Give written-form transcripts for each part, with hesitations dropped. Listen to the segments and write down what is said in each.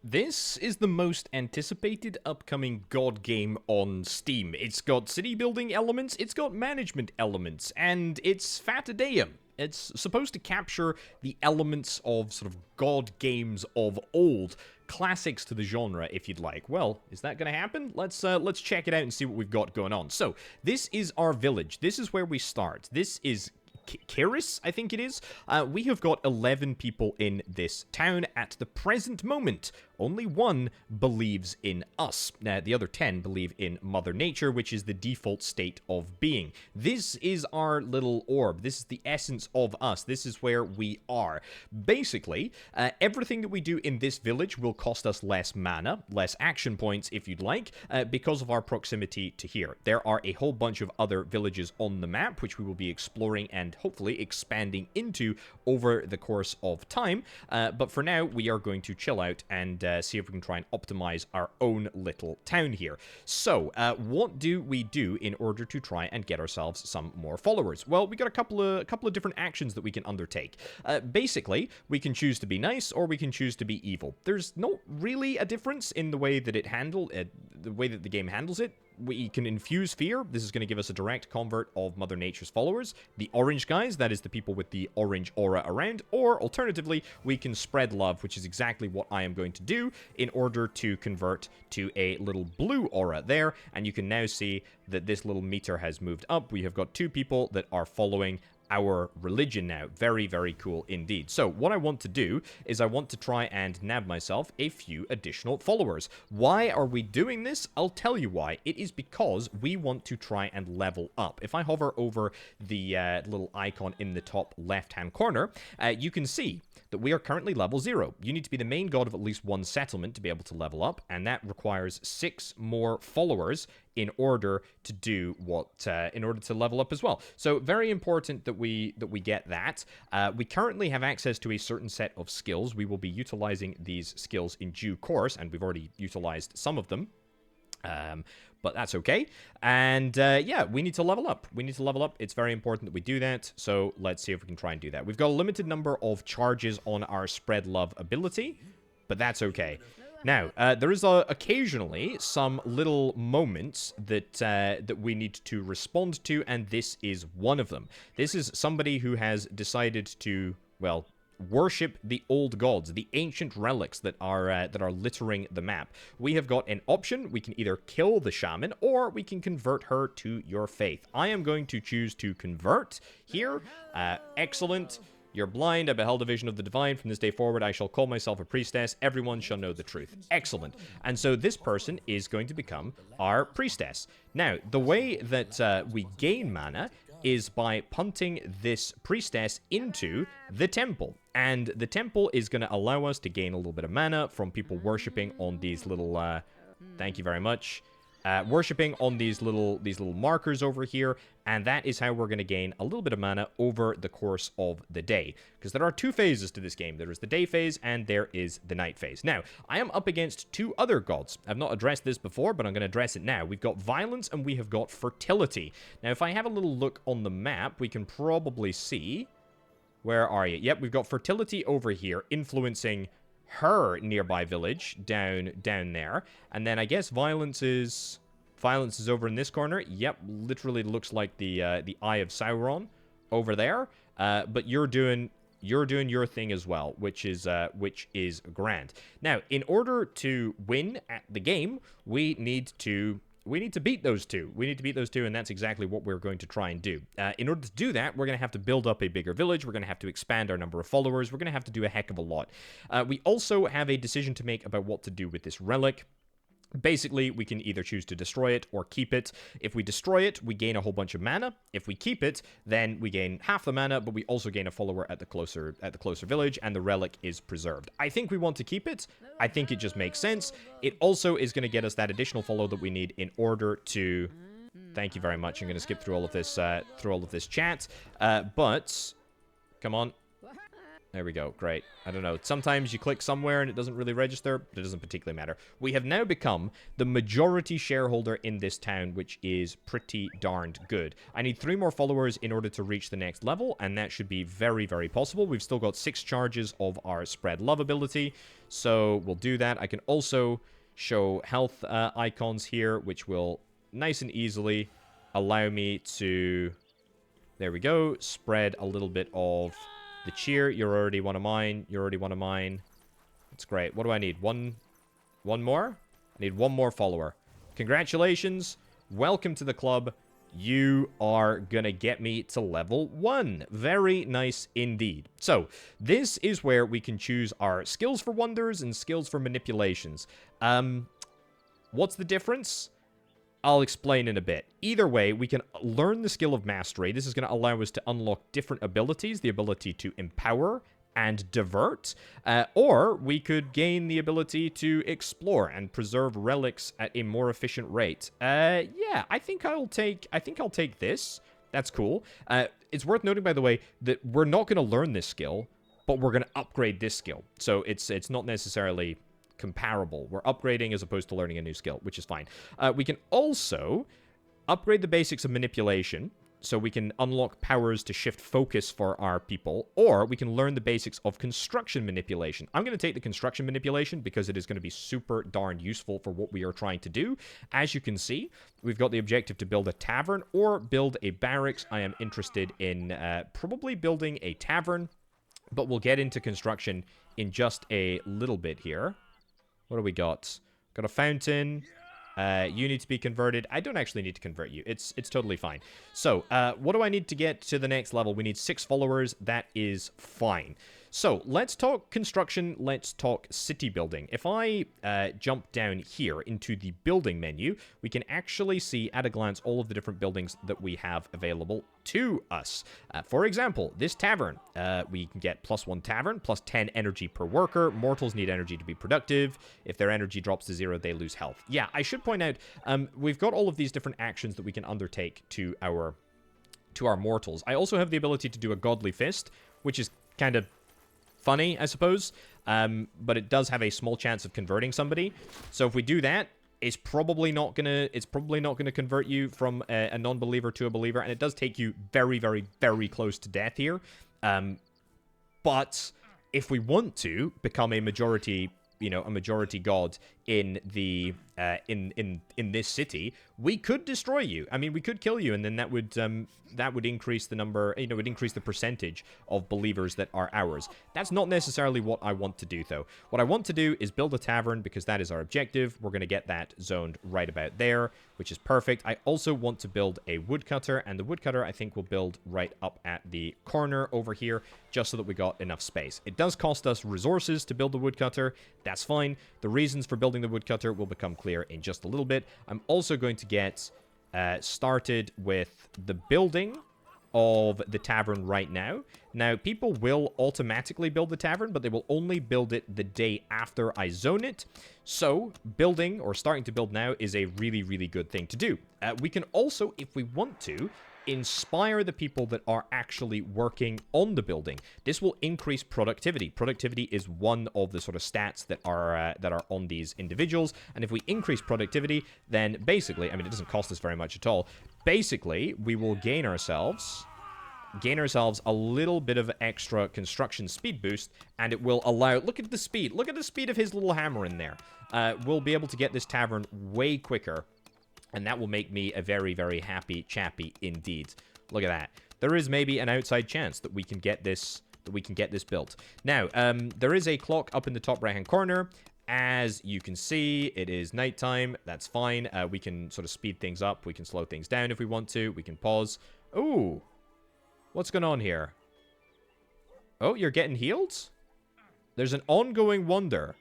This is the most anticipated upcoming god game on Steam. It's got city building elements, it's got management elements, and it's Fata Deum. It's supposed to capture the elements of sort of god games of old, classics to the genre, if you'd like. Well, is that going to happen? Let's check it out and see what we've got going on. So, this is our village. This is where we start. This is Kiris, I think it is. We have got 11 people in this town at the present moment. Only one believes in us. The other 10 believe in Mother Nature, which is the default state of being. This is our little orb. This is the essence of us. This is where we are. Basically, everything that we do in this village will cost us less mana, less action points, if you'd like, because of our proximity to here. There are a whole bunch of other villages on the map, which we will be exploring and hopefully expanding into over the course of time. But for now, we are going to chill out and see if we can try and optimize our own little town here. So, what do we do in order to try and get ourselves some more followers? Well, we got a couple of different actions that we can undertake. Basically, we can choose to be nice or we can choose to be evil. There's not really a difference in the way that the way that the game handles it. We can infuse fear. This is going to give us a direct convert of Mother Nature's followers. The orange guys, that is the people with the orange aura around. Or, alternatively, we can spread love, which is exactly what I am going to do in order to convert to a little blue aura there. And you can now see that this little meter has moved up. We have got 2 people that are following our religion now. Very, very cool indeed. So what I want to do is I want to try and nab myself a few additional followers. Why are we doing this? I'll tell you why. It is because we want to try and level up. If I hover over the little icon in the top left-hand corner, you can see that we are currently level 0. You need to be the main god of at least one settlement to be able to level up, and that requires 6 more followers in order to do what, in order to level up as well. So very important that we get that. We currently have access to a certain set of skills. We will be utilizing these skills in due course, and we've already utilized some of them. But that's okay. And yeah, we need to level up. We need to level up. It's very important that we do that. So let's see if we can try and do that. We've got a limited number of charges on our spread love ability, but that's okay. Now, there is occasionally some little moments that that we need to respond to, and this is one of them. This is somebody who has decided to, well, worship the old gods, the ancient relics that are littering the map. We have got an option. We can either kill the shaman or we can convert her to your faith. I am going to choose to convert here. Excellent. You're blind. I beheld a vision of the divine. From this day forward, I shall call myself a priestess. Everyone shall know the truth. Excellent. And so this person is going to become our priestess. Now, the way that we gain mana is by punting this priestess into the temple. And the temple is going to allow us to gain a little bit of mana from people worshipping on these little... thank you very much. Worshipping on these little markers over here, and that is how we're going to gain a little bit of mana over the course of the day. Because there are 2 phases to this game. There is the day phase, and there is the night phase. Now, I am up against 2 other gods. I've not addressed this before, but I'm going to address it now. We've got violence, and we have got fertility. Now, if I have a little look on the map, we can probably see... Where are you? Yep, we've got fertility over here, influencing her nearby village down there, and then I guess violence is over in this corner. Yep, literally looks like the Eye of Sauron over there. But you're doing your thing as well, which is grand. Now, in order to win at the game, we need to beat those 2. We need to beat those 2, and that's exactly what we're going to try and do. In order to do that, we're going to have to build up a bigger village. We're going to have to expand our number of followers. We're going to have to do a heck of a lot. We also have a decision to make about what to do with this relic. Basically, we can either choose to destroy it or keep it. If we destroy it, we gain a whole bunch of mana. If we keep it, then we gain half the mana, but we also gain a follower at the closer village, and the relic is preserved. I think we want to keep it. I think it just makes sense. It also is going to get us that additional follow that we need in order to... Thank you very much. I'm going to skip through all of this chat. But come on. There we go. Great. I don't know. Sometimes you click somewhere and it doesn't really register. But it doesn't particularly matter. We have now become the majority shareholder in this town, which is pretty darned good. I need 3 more followers in order to reach the next level, and that should be very, very possible. We've still got 6 charges of our spread love ability, so we'll do that. I can also show health icons here, which will nice and easily allow me to... There we go. Spread a little bit of... the cheer. You're already one of mine. You're already one of mine. That's great. What do I need? One more? I need 1 more follower. Congratulations. Welcome to the club. You are gonna get me to level 1. Very nice indeed. So, this is where we can choose our skills for wonders and skills for manipulations. What's the difference? I'll explain in a bit. Either way, we can learn the skill of mastery. This is going to allow us to unlock different abilities, the ability to empower and divert, or we could gain the ability to explore and preserve relics at a more efficient rate. Yeah, I think I'll take this. That's cool. It's worth noting, by the way, that we're not going to learn this skill, but we're going to upgrade this skill. So it's not necessarily comparable. We're upgrading as opposed to learning a new skill, which is fine. We can also upgrade the basics of manipulation, so we can unlock powers to shift focus for our people, or we can learn the basics of construction manipulation. I'm going to take the construction manipulation because it is going to be super darn useful for what we are trying to do. As you can see, we've got the objective to build a tavern or build a barracks. I am interested in probably building a tavern, but we'll get into construction in just a little bit here. What do we got? Got a fountain. You need to be converted. I don't actually need to convert you. It's totally fine. So, what do I need to get to the next level? We need 6 followers. That is fine. So, let's talk construction. Let's talk city building. If I jump down here into the building menu, we can actually see at a glance all of the different buildings that we have available to us. For example, this tavern. We can get +1 tavern, +10 energy per worker. Mortals need energy to be productive. If their energy drops to 0, they lose health. Yeah, I should point out, we've got all of these different actions that we can undertake to our mortals. I also have the ability to do a godly fist, which is kind of funny, I suppose, but it does have a small chance of converting somebody. So if we do that, it's probably not gonna convert you from a non-believer to a believer, and it does take you very, very, very close to death here. But if we want to become a majority god in the in this city, we could destroy you. I mean, we could kill you, and then that would increase the number, would increase the percentage of believers that are ours. That's not necessarily what I want to do, though. What I want to do is build a tavern, because that is our objective. We're going to get that zoned right about there, which is perfect. I also want to build a woodcutter, and the woodcutter I think will build right up at the corner over here, just so that we got enough space. It does cost us resources to build the woodcutter. That's fine. The reasons for building the woodcutter will become clear in just a little bit. I'm also going to get started with the building of the tavern right now. Now, people will automatically build the tavern, but they will only build it the day after I zone it. So, building, or starting to build now, is a really, really good thing to do. We can also, if we want to, inspire the people that are actually working on the building. This will increase productivity. Productivity is one of the sort of stats that are on these individuals, and if we increase productivity, then basically, I mean, it doesn't cost us very much at all. Basically, we will gain ourselves a little bit of extra construction speed boost, and it will allow... Look at the speed of his little hammer in there. We'll be able to get this tavern way quicker, and that will make me a very, very happy chappy indeed. Look at that. There is maybe an outside chance that we can get this built. Now, there is a clock up in the top right-hand corner. As you can see, it is nighttime. That's fine. We can sort of speed things up. We can slow things down if we want to. We can pause. Ooh. What's going on here? Oh, you're getting healed? There's an ongoing wonder.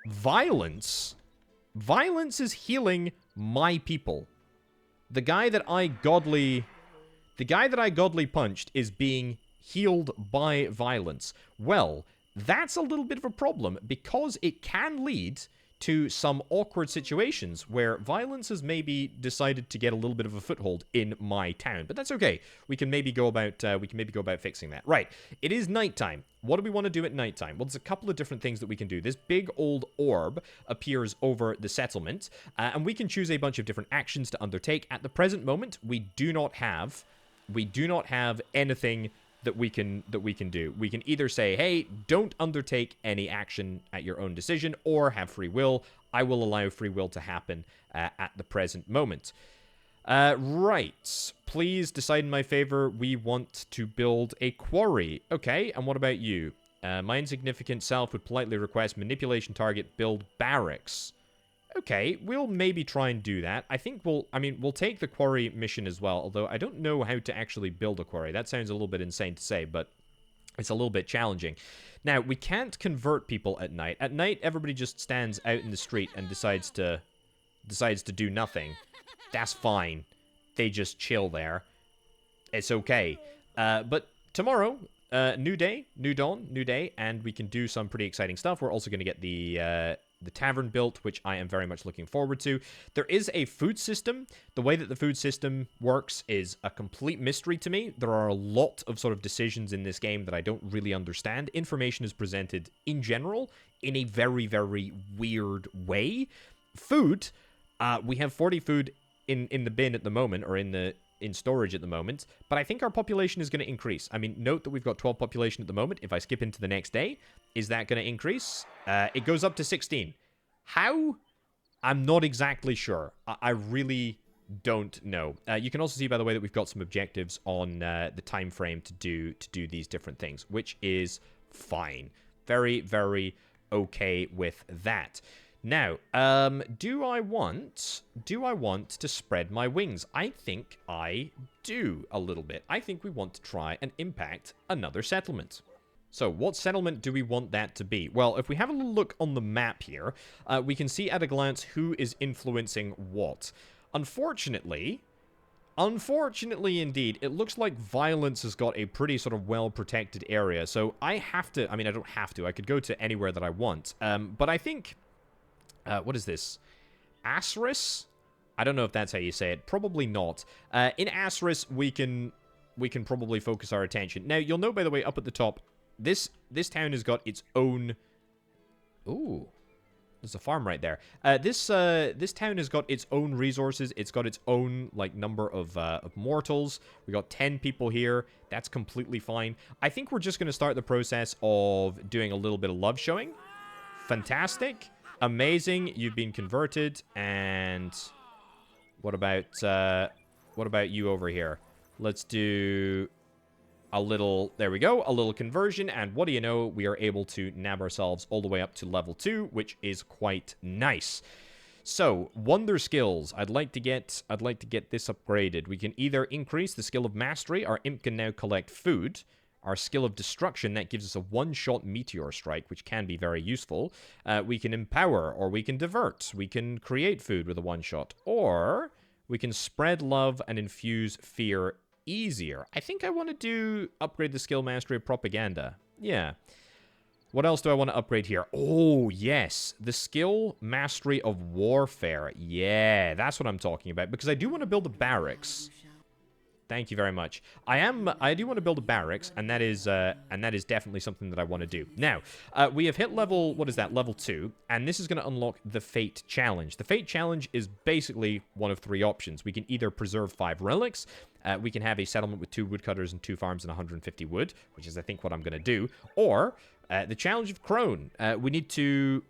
Violence? Violence is healing my people. The guy that I godly punched is being healed by violence. Well, that's a little bit of a problem, because it can lead to some awkward situations where violence has maybe decided to get a little bit of a foothold in my town. But that's okay. We can maybe go about fixing that. Right. It is nighttime. What do we want to do at nighttime? Well, there's a couple of different things that we can do. This big old orb appears over the settlement, and we can choose a bunch of different actions to undertake. At the present moment, we do not have anything that we can do. We can either say, hey, don't undertake any action at your own decision, or have free will. I will allow free will to happen at the present moment. Right. Please decide in my favor. We want to build a quarry. Okay, and what about you? My insignificant self would politely request manipulation target build barracks. Okay, we'll maybe try and do that. I think we'll take the quarry mission as well, although I don't know how to actually build a quarry. That sounds a little bit insane to say, but it's a little bit challenging. Now, we can't convert people at night. At night, everybody just stands out in the street and decides to do nothing. That's fine. They just chill there. It's okay. But tomorrow, new day, new dawn, new day, and we can do some pretty exciting stuff. We're also going to get the tavern built, which I am very much looking forward to. There is a food system. The way that the food system works is a complete mystery to me. There are a lot of sort of decisions in this game that I don't really understand. Information is presented in general in a very, very weird way. Food, we have 40 food in the bin at the moment, or in storage at the moment, but I think our population is going to increase. I mean, note that we've got 12 population at the moment. If I skip into the next day, is that going to increase? It goes up to 16. How? I'm not exactly sure. I really don't know. You can also see, by the way, that we've got some objectives on the time frame to do these different things, which is fine. Very, very okay with that. Now, do I want to spread my wings? I think I do a little bit. I think we want to try and impact another settlement. So, what settlement do we want that to be? Well, if we have a little look on the map here, we can see at a glance who is influencing what. Unfortunately indeed, it looks like violence has got a pretty sort of well-protected area. So, I don't have to. I could go to anywhere that I want. But I think... what is this? Asris? I don't know if that's how you say it. Probably not. In Asris, we can probably focus our attention. Now, you'll know, by the way, up at the top, this town has got its own... Ooh. There's a farm right there. This town has got its own resources. It's got its own, like, number of mortals. We got 10 people here. That's completely fine. I think we're just going to start the process of doing a little bit of love showing. Fantastic. Amazing, you've been converted, and what about you over here? Let's do a little, there we go, a little conversion, and what do you know, we are able to nab ourselves all the way up to level 2, which is quite nice. So, wonder skills. I'd like to get this upgraded. We can either increase the skill of mastery, our imp can now collect food. Our skill of destruction, that gives us a one-shot meteor strike, which can be very useful. We can empower, or we can divert. We can create food with a one-shot. Or we can spread love and infuse fear easier. I think I want to upgrade the skill mastery of propaganda. Yeah. What else do I want to upgrade here? Oh, yes. The skill mastery of warfare. Yeah, that's what I'm talking about. Because I do want to build a barracks. Thank you very much. I do want to build a barracks, and that is definitely something that I want to do. Now, we have hit level, what is that, level 2, and this is going to unlock the Fate Challenge. The Fate Challenge is basically one of 3 options. We can either preserve 5 relics, we can have a settlement with 2 woodcutters and 2 farms and 150 wood, which is, I think, what I'm going to do, or the Challenge of Crone. We need to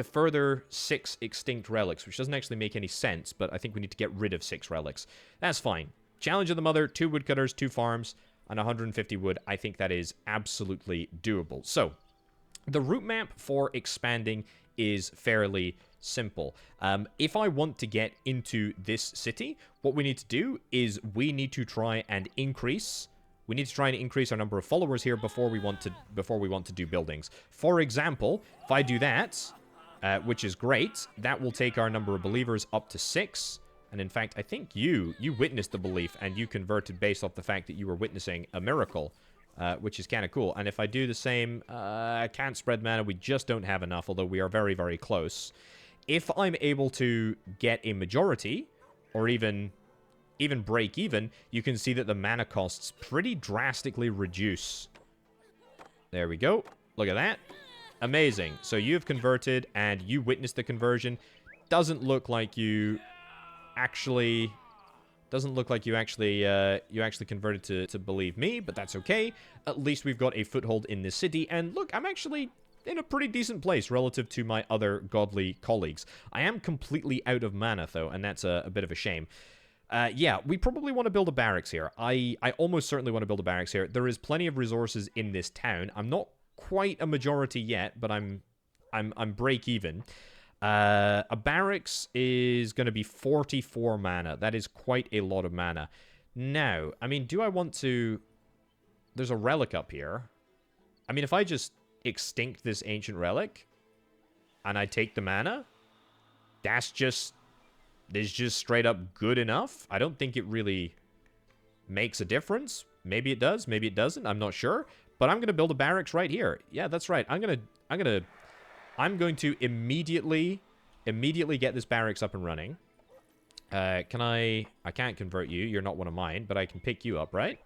further 6 extinct relics, which doesn't actually make any sense, but I think we need to get rid of 6 relics. That's fine. Challenge of the Mother, 2 woodcutters, 2 farms, and 150 wood. I think that is absolutely doable. So, the route map for expanding is fairly simple. If I want to get into this city, what we need to do is we need to try and increase our number of followers here before we want to do buildings. For example, if I do that, which is great, that will take our number of believers up to 6. And in fact, I think you witnessed the belief and you converted based off the fact that you were witnessing a miracle. which is kind of cool. And if I do the same, I can't spread mana. We just don't have enough, although we are very, very close. If I'm able to get a majority, or even break even, you can see that the mana costs pretty drastically reduce. There we go. Look at that. Amazing. So you've converted, and you witnessed the conversion. Doesn't look like you actually... you actually converted to believe me, but that's okay. At least we've got a foothold in this city, and look, I'm actually in a pretty decent place relative to my other godly colleagues. I am completely out of mana, though, and that's a bit of a shame. Yeah, we probably want to build a barracks here. I almost certainly want to build a barracks here. There is plenty of resources in this town. I'm not quite a majority yet, but I'm break even. A barracks is going to be 44 mana. That is quite a lot of mana. Now, I mean, do I want to... There's a relic up here. I mean, if I just extinct this ancient relic and I take the mana, that's just straight up good enough. I don't think it really makes a difference. Maybe it does, maybe it doesn't. I'm not sure. But I'm going to build a barracks right here. Yeah, that's right. I'm going to immediately get this barracks up and running. I can't convert you. You're not one of mine, but I can pick you up, right?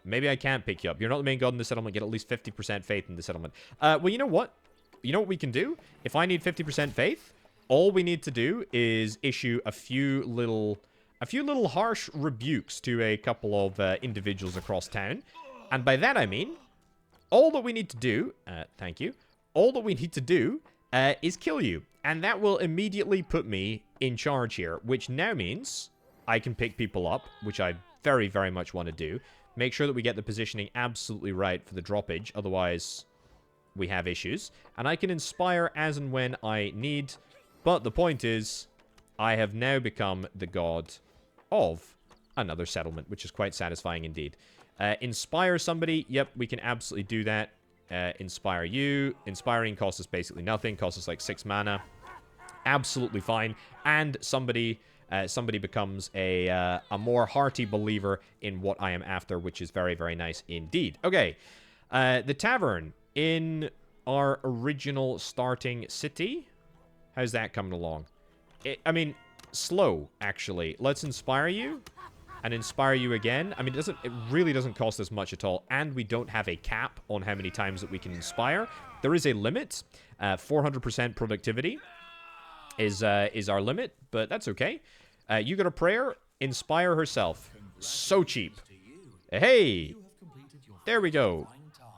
Maybe I can't pick you up. You're not the main god in the settlement. Get at least 50% faith in the settlement. Well, you know what? You know what we can do? If I need 50% faith, all we need to do is issue a few little harsh rebukes to a couple of individuals across town. And by that I mean, all that we need to do, thank you, all that we need to do is kill you. And that will immediately put me in charge here, which now means I can pick people up, which I very, very much want to do. Make sure that we get the positioning absolutely right for the droppage, otherwise we have issues. And I can inspire as and when I need, but the point is, I have now become the god of another settlement, which is quite satisfying indeed. Inspire somebody, yep, we can absolutely do that. Inspire you. Inspiring costs us basically nothing, costs us like 6 mana. Absolutely fine. And somebody becomes a more hearty believer in what I am after, which is very, very nice indeed. Okay, the tavern in our original starting city. How's that coming along? I mean, slow, actually. Let's inspire you. And inspire you again. I mean, it really doesn't cost us much at all. And we don't have a cap on how many times that we can inspire. There is a limit. 400% productivity is our limit, but that's okay. You got a prayer? Inspire herself. So cheap. Hey! There we go.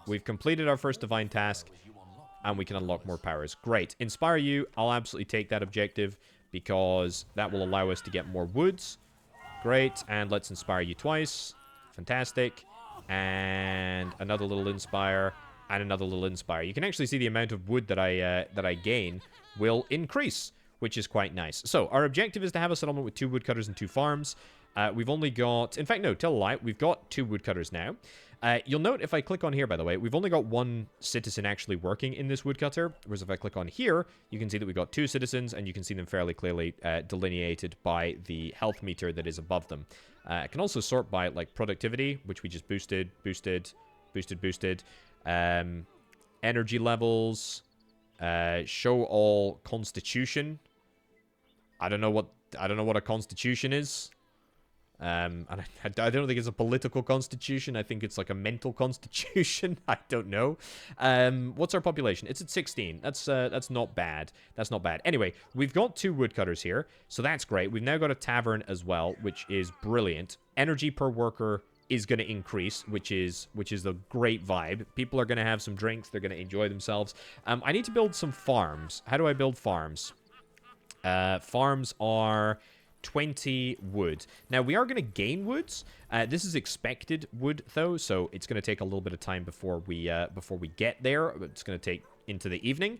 We've completed our first divine task, and we can unlock more powers. Great. Inspire you. I'll absolutely take that objective, because that will allow us to get more woods. Great, and let's inspire you twice. Fantastic. And another little inspire, and another little inspire. You can actually see the amount of wood that I gain will increase, which is quite nice. So, our objective is to have a settlement with 2 woodcutters and 2 farms. We've only got... In fact, no, tell a lie. We've got 2 woodcutters now. You'll note if I click on here, by the way, we've only got 1 citizen actually working in this woodcutter. Whereas if I click on here, you can see that we've got 2 citizens, and you can see them fairly clearly delineated by the health meter that is above them. I can also sort by, like, productivity, which we just boosted. Energy levels. Show all constitution. I don't know what a constitution is. And I don't think it's a political constitution. I think it's like a mental constitution. I don't know. What's our population? It's at 16. That's not bad. That's not bad. Anyway, we've got 2 woodcutters here, so that's great. We've now got a tavern as well, which is brilliant. Energy per worker is going to increase, which is a great vibe. People are going to have some drinks. They're going to enjoy themselves. I need to build some farms. How do I build farms? Farms are 20 wood. Now, we are going to gain woods. This is expected wood, though, so it's going to take a little bit of time before we get there. It's going to take into the evening,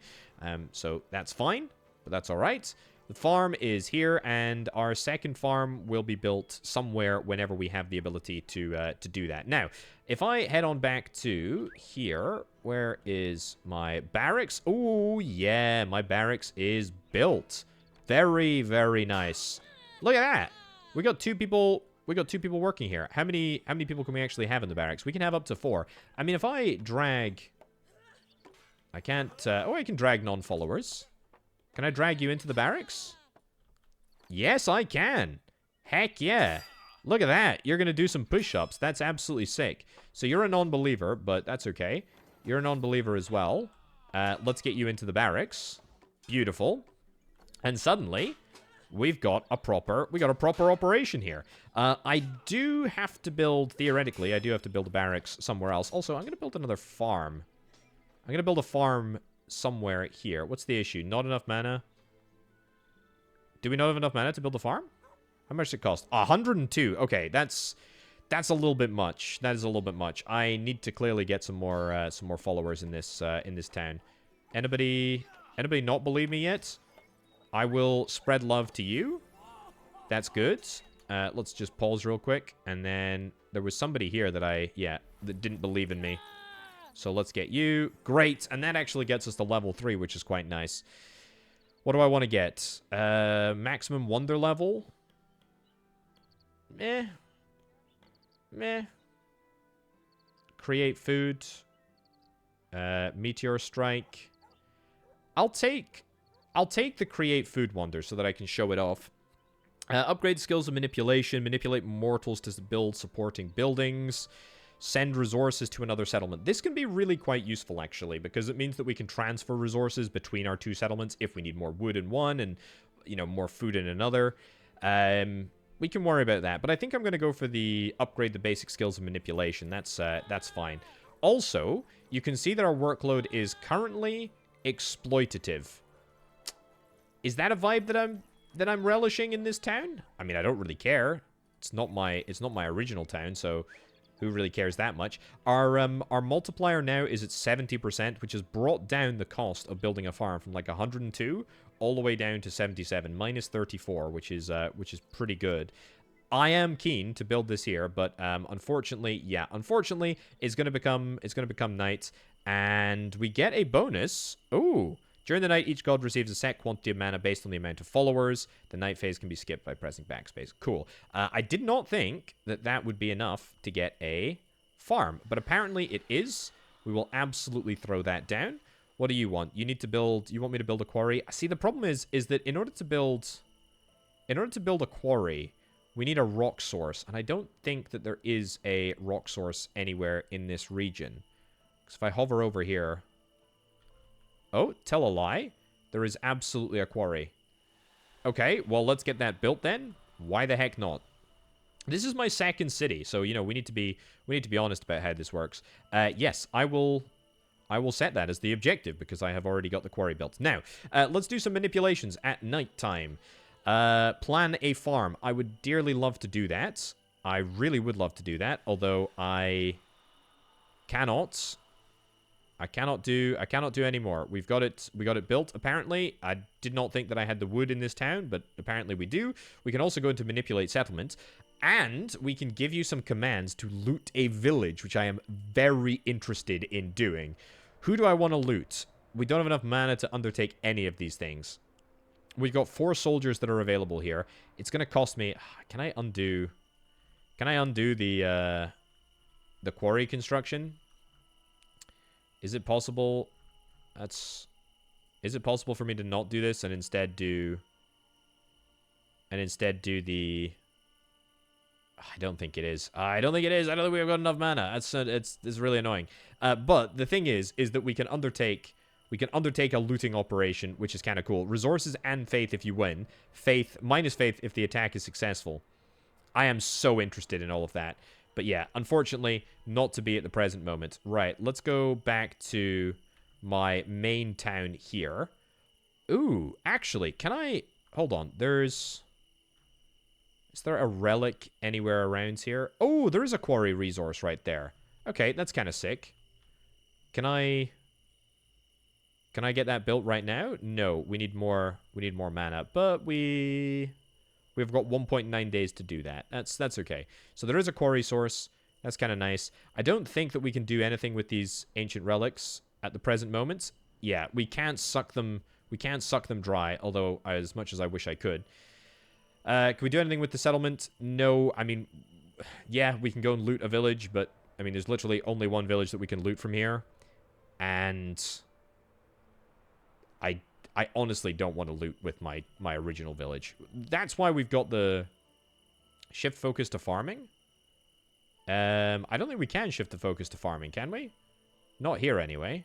so that's fine, but that's all right. The farm is here, and our second farm will be built somewhere whenever we have the ability to do that. Now, if I head on back to here, where is my barracks? Oh, yeah, my barracks is built. Very, very nice. Look at that. We got 2 people We got 2 people working here. How many people can we actually have in the barracks? We can have up to 4. I mean, if I drag... I can't... oh, I can drag non-followers. Can I drag you into the barracks? Yes, I can. Heck yeah. Look at that. You're going to do some push-ups. That's absolutely sick. So you're a non-believer, but that's okay. You're a non-believer as well. Let's get you into the barracks. Beautiful. And suddenly, we've got a proper operation here. I do have to build, theoretically, I do have to build a barracks somewhere else. Also, I'm going to build another farm. I'm going to build a farm somewhere here. What's the issue? Not enough mana? Do we not have enough mana to build a farm? How much does it cost? 102. Okay, that's a little bit much. That is a little bit much. I need to clearly get some more followers in this town. Anybody not believe me yet? I will spread love to you. That's good. Let's just pause real quick. And then there was somebody here that that didn't believe in me. So let's get you. Great. And that actually gets us to level 3, which is quite nice. What do I want to get? Maximum wonder level. Meh. Create food. Meteor strike. I'll take the create food wonder so that I can show it off. Upgrade skills of manipulation. Manipulate mortals to build supporting buildings. Send resources to another settlement. This can be really quite useful, actually, because it means that we can transfer resources between our 2 settlements if we need more wood in one and, more food in another. We can worry about that, but I think I'm going to go for the upgrade the basic skills of manipulation. That's fine. Also, you can see that our workload is currently exploitative. Is that a vibe that I'm relishing in this town? I mean, I don't really care. It's not my original town, so who really cares that much? Our multiplier now is at 70%, which has brought down the cost of building a farm from like 102 all the way down to 77, minus 34, which is pretty good. I am keen to build this here, but unfortunately, it's gonna become night, and we get a bonus. Ooh. During the night, each god receives a set quantity of mana based on the amount of followers. The night phase can be skipped by pressing backspace. Cool. I did not think that would be enough to get a farm, but apparently it is. We will absolutely throw that down. What do you want? You want me to build a quarry? See, the problem is that in order to build a quarry, we need a rock source, and I don't think that there is a rock source anywhere in this region. Because if I hover over here... Oh, tell a lie. There is absolutely a quarry. Okay, well, let's get that built then. Why the heck not? This is my second city, so, we need to be honest about how this works. Yes, I will set that as the objective because I have already got the quarry built. Now, let's do some manipulations at nighttime. Plan a farm. I would dearly love to do that. I really would love to do that, although I cannot do any more. We got it built, apparently. I did not think that I had the wood in this town, but apparently we do. We can also go into manipulate settlement, and we can give you some commands to loot a village, which I am very interested in doing. Who do I want to loot? We don't have enough mana to undertake any of these things. We've got 4 soldiers that are available here. It's going to cost me... Can I undo the quarry construction? Is it possible? Is it possible for me to not do this and instead do the... I don't think it is. I don't think we've got enough mana. It's really annoying. But the thing is that we can undertake a looting operation, which is kind of cool. Resources and faith if you win. Minus faith if the attack is successful. I am so interested in all of that. But yeah, unfortunately, not to be at the present moment. Right, let's go back to my main town here. Ooh, actually, can I... Hold on, Is there a relic anywhere around here? Oh, there is a quarry resource right there. Okay, that's kind of sick. Can I get that built right now? No, we need more mana, but we've got 1.9 days to do that. That's okay. So there is a quarry source. That's kind of nice. I don't think that we can do anything with these ancient relics at the present moment. Yeah, we can't suck them dry, although as much as I wish I could. Can we do anything with the settlement? No. I mean, yeah, we can go and loot a village, but, I mean, there's literally only one village that we can loot from here. And I honestly don't want to loot with my original village. That's why we've got the shift focus to farming. I don't think we can shift the focus to farming, can we? Not here, anyway.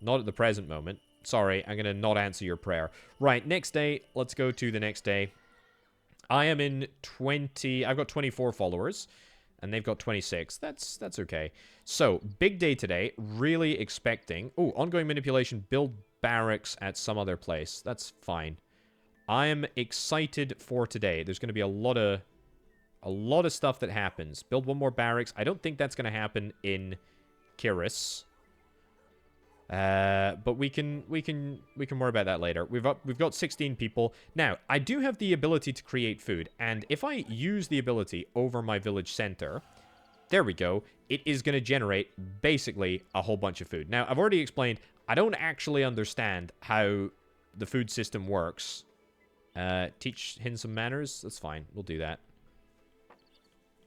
Not at the present moment. Sorry, I'm going to not answer your prayer. Right, next day. Let's go to the next day. I am in 20... I've got 24 followers, and they've got 26. That's okay. So, big day today. Really expecting... Oh, ongoing manipulation. Build barracks at some other place. That's fine. I am excited for today. There's going to be a lot of stuff that happens. Build one more barracks. I don't think that's going to happen in Kiris. But we can worry about that later. We've got 16 people. Now, I do have the ability to create food, and if I use the ability over my village center, there we go, it is going to generate basically a whole bunch of food. Now, I've already explained, I don't actually understand how the food system works. Teach him some manners. That's fine. We'll do that.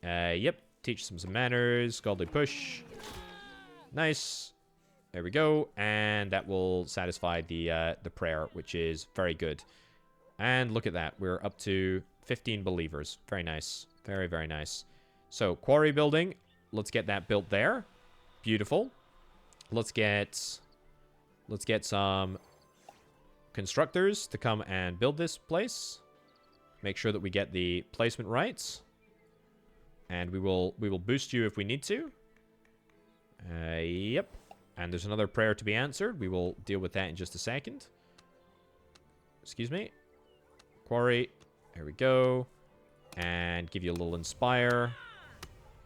Yep. Teach some manners. Godly push. Nice. There we go. And that will satisfy the prayer, which is very good. And look at that. We're up to 15 believers. Very nice. Very, very nice. So, quarry building. Let's get that built there. Beautiful. Let's get some constructors to come and build this place. Make sure that we get the placement right. And we will boost you if we need to. Yep. And there's another prayer to be answered. We will deal with that in just a second. Excuse me. Quarry. There we go. And give you a little inspire.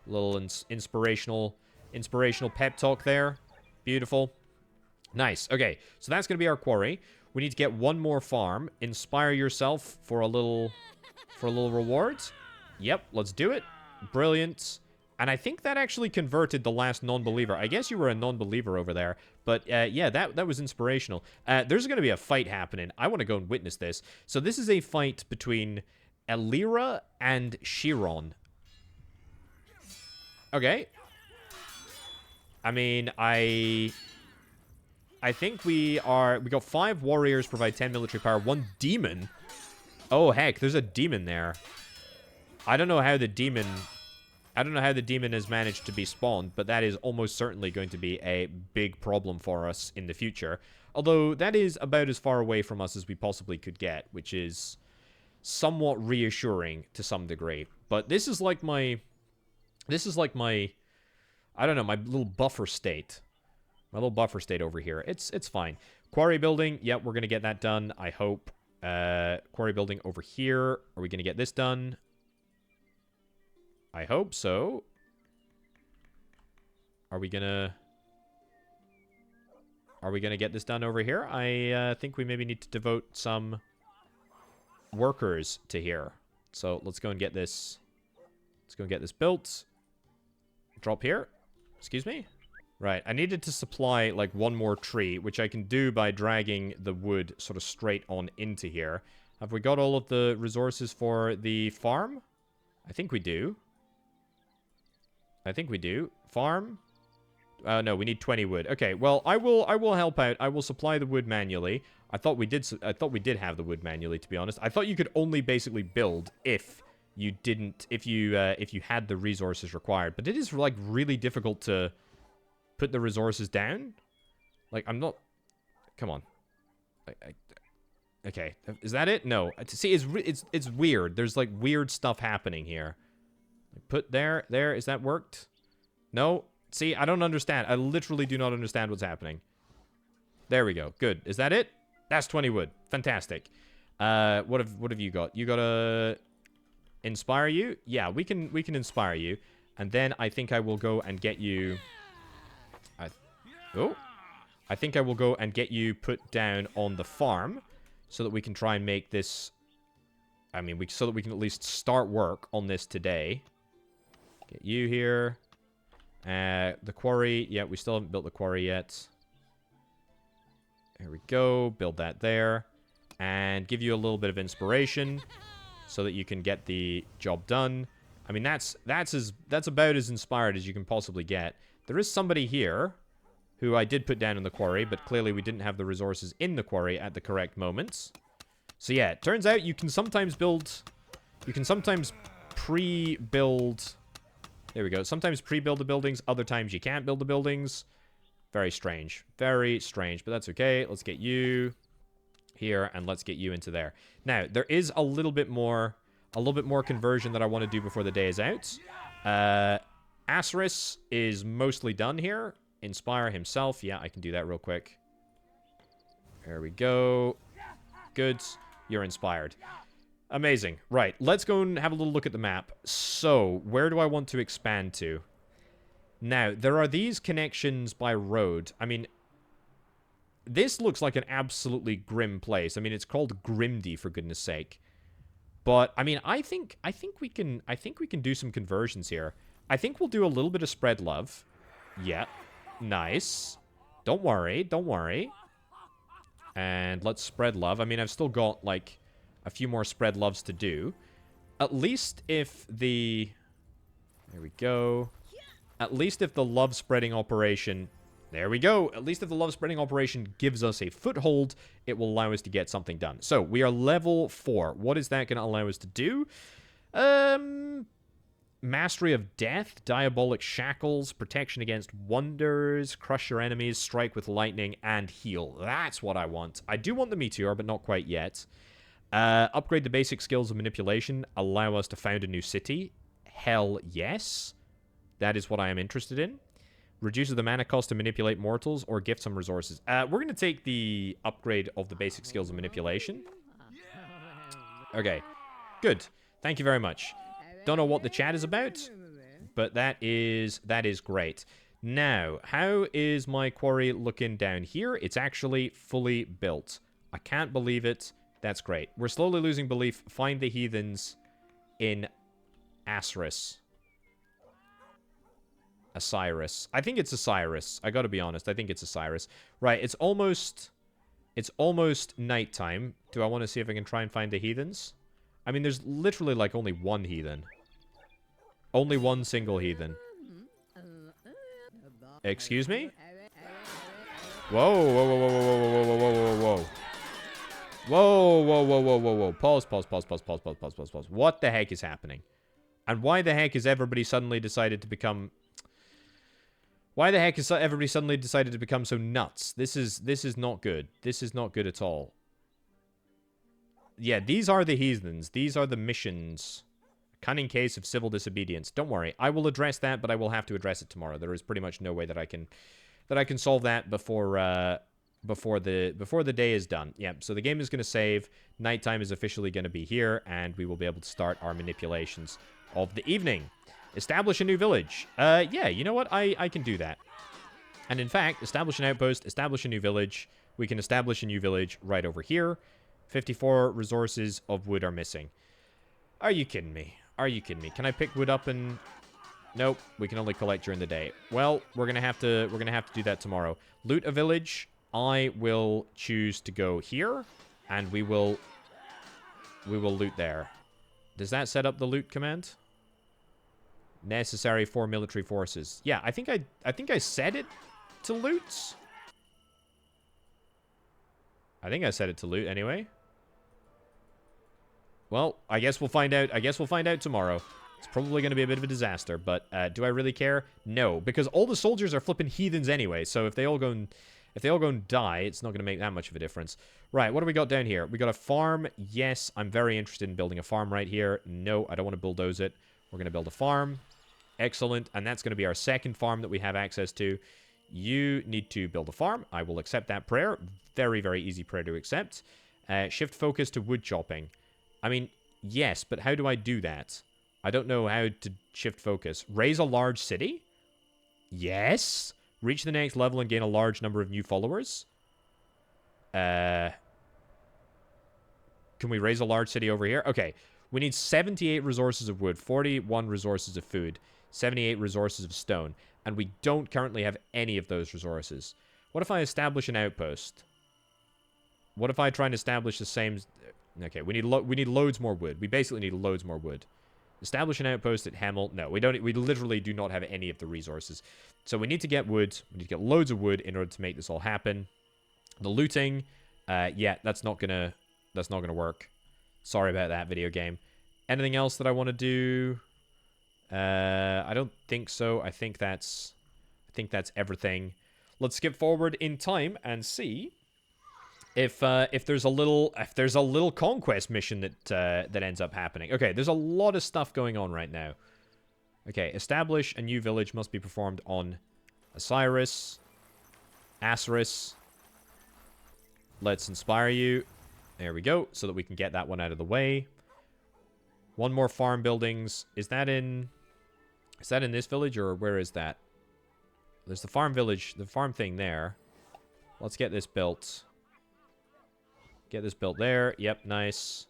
A little inspirational pep talk there. Beautiful. Nice. Okay, so that's going to be our quarry. We need to get one more farm. Inspire yourself for a little reward. Yep, let's do it. Brilliant. And I think that actually converted the last non-believer. I guess you were a non-believer over there. But, yeah, that was inspirational. There's going to be a fight happening. I want to go and witness this. So this is a fight between Elira and Chiron. Okay. I mean, I think we got 5 warriors, provide 10 military power, 1 demon. Oh, heck, there's a demon there. I don't know how the demon has managed to be spawned, but that is almost certainly going to be a big problem for us in the future. Although, that is about as far away from us as we possibly could get, which is somewhat reassuring to some degree. But this is like my, I don't know, my little buffer state. My little buffer state over here. It's fine. Quarry building, yep, we're going to get that done, I hope. Quarry building over here. Are we going to get this done? I hope so. Are we gonna get this done over here? I think we maybe need to devote some workers to here. So let's go and get this. Let's go and get this built. Drop here. Excuse me. Right, I needed to supply like one more tree, which I can do by dragging the wood sort of straight on into here. Have we got all of the resources for the farm? I think we do. Farm? No, we need 20 wood. Okay, well, I will help out. I will supply the wood manually. I thought we did have the wood manually, to be honest. I thought you could only basically build if you had the resources required. But it is like really difficult to put the resources down. Like, I'm not... Come on. Okay, is that it? No. See, it's weird. There's like weird stuff happening here. Put there. Is that worked? No. See, I don't understand. I literally do not understand what's happening. There we go. Good. Is that it? That's 20 wood. Fantastic. What have you got? You got to inspire you? Yeah, we can inspire you. And then I think I will go and get you... I think I will go and get you put down on the farm so that we can try and make this... I mean, so that we can at least start work on this today. Get you here. The quarry. Yeah, we still haven't built the quarry yet. There we go. Build that there. And give you a little bit of inspiration. so that you can get the job done. I mean, that's about as inspired as you can possibly get. There is somebody here who I did put down in the quarry, but clearly we didn't have the resources in the quarry at the correct moments. So yeah, it turns out you can sometimes pre-build... There we go. Sometimes pre-build the buildings, other times you can't build the buildings. Very strange. Very strange, but that's okay. Let's get you here, and let's get you into there. Now, there is a little bit more conversion that I want to do before the day is out. Asris is mostly done here. Inspire himself. Yeah, I can do that real quick. There we go. Good. You're inspired. Amazing. Right, let's go and have a little look at the map. So, where do I want to expand to? Now, there are these connections by road. I mean, this looks like an absolutely grim place. I mean, it's called Grimdy, for goodness sake. But I mean, I think we can do some conversions here. I think we'll do a little bit of spread love. Yeah. Nice. Don't worry, don't worry. And let's spread love. I mean, I've still got like a few more spread loves to do. At least if the... There we go. At least if the love spreading operation... There we go. At least if the love spreading operation gives us a foothold, it will allow us to get something done. So, we are level 4. What is that going to allow us to do? Mastery of Death, Diabolic Shackles, Protection against Wonders, Crush your enemies, Strike with Lightning, and Heal. That's what I want. I do want the Meteor, but not quite yet. Upgrade the basic skills of Manipulation, allow us to found a new city. Hell yes. That is what I am interested in. Reduces the mana cost to manipulate mortals or gift some resources. We're going to take the upgrade of the basic skills of Manipulation. Okay. Good. Thank you very much. Don't know what the chat is about, but that is great. Now, how is my quarry looking down here? It's actually fully built. I can't believe it. That's great. We're slowly losing belief. Find the heathens in Asris. Osiris. I think it's Osiris. I gotta be honest. I think it's Osiris. Right, it's almost nighttime. Do I want to see if I can try and find the heathens? I mean, there's literally like only one heathen. Only one single heathen. Excuse me? Whoa, whoa, whoa, whoa, whoa, whoa, whoa, whoa, whoa, whoa. Whoa, whoa, whoa, whoa, whoa, whoa. Pause, pause, pause, pause, pause, pause, pause, pause, pause. What the heck is happening? And why the heck has everybody suddenly decided to become... Why the heck has everybody suddenly decided to become so nuts? This is not good. This is not good at all. Yeah, these are the heathens. These are the missions. Cunning case of civil disobedience. Don't worry. I will address that, but I will have to address it tomorrow. There is pretty much no way that I can solve that before the day is done. Yeah, so the game is going to save. Nighttime is officially going to be here, and we will be able to start our manipulations of the evening. Establish a new village. Yeah, you know what? I can do that. And in fact, establish an outpost, establish a new village. We can establish a new village right over here. 54 resources of wood are missing. Are you kidding me? Are you kidding me? Can I pick wood up and... Nope, we can only collect during the day. Well, we're gonna have to do that tomorrow. Loot a village. I will choose to go here, and we will loot there. Does that set up the loot command? Necessary for military forces. Yeah, I think I set it to loot. I think I set it to loot anyway. Well, I guess we'll find out. I guess we'll find out tomorrow. It's probably going to be a bit of a disaster, but do I really care? No, because all the soldiers are flipping heathens anyway. So if they all go and die, it's not going to make that much of a difference. Right, what do we got down here? We got a farm. Yes, I'm very interested in building a farm right here. No, I don't want to bulldoze it. We're going to build a farm. Excellent, and that's going to be our second farm that we have access to. You need to build a farm. I will accept that prayer. Very, very easy prayer to accept. Shift focus to wood chopping. I mean, yes, but how do I do that? I don't know how to shift focus. Raise a large city? Yes. Reach the next level and gain a large number of new followers? Can we raise a large city over here? Okay. We need 78 resources of wood, 41 resources of food, 78 resources of stone, and we don't currently have any of those resources. What if I establish an outpost? What if I try and establish the same... Okay, we need loads more wood. We basically need loads more wood. Establish an outpost at Hemel. No, we don't. We literally do not have any of the resources. So we need to get wood. We need to get loads of wood in order to make this all happen. The looting, yeah, that's not gonna work. Sorry about that, video game. Anything else that I want to do? I don't think so. I think that's everything. Let's skip forward in time and see if there's a little conquest mission that ends up happening. Okay, there's a lot of stuff going on right now. Okay, establish a new village must be performed on Osiris, Asiris. Let's inspire you. There we go, so that we can get that one out of the way. One more farm buildings. Is that in this village, or where is that? There's the farm village, the farm thing there. Let's get this built. Get this built there. Yep, nice.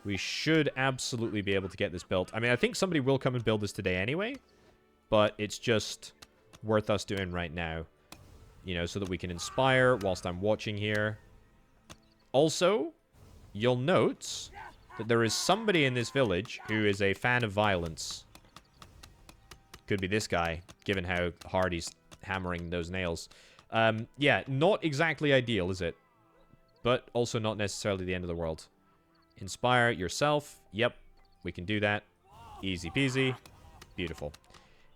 We should absolutely be able to get this built. I mean, I think somebody will come and build this today anyway, but it's just worth us doing right now. You know, so that we can inspire whilst I'm watching here. Also, you'll note that there is somebody in this village who is a fan of violence. Could be this guy, given how hard he's hammering those nails. Yeah, not exactly ideal, is it? But also not necessarily the end of the world. Inspire yourself. Yep, we can do that. Easy peasy. Beautiful.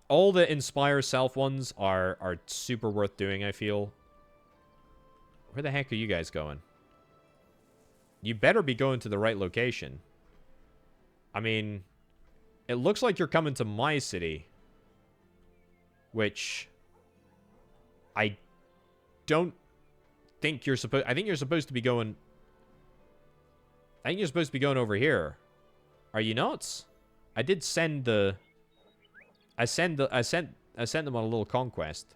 All the inspire self ones are super worth doing, I feel. Where the heck are you guys going? You better be going to the right location. I mean, it looks like you're coming to my city. Which I don't think you're supposed... I think you're supposed to be going... I think you're supposed to be going over here. Are you not? I did send the... I sent them on a little conquest.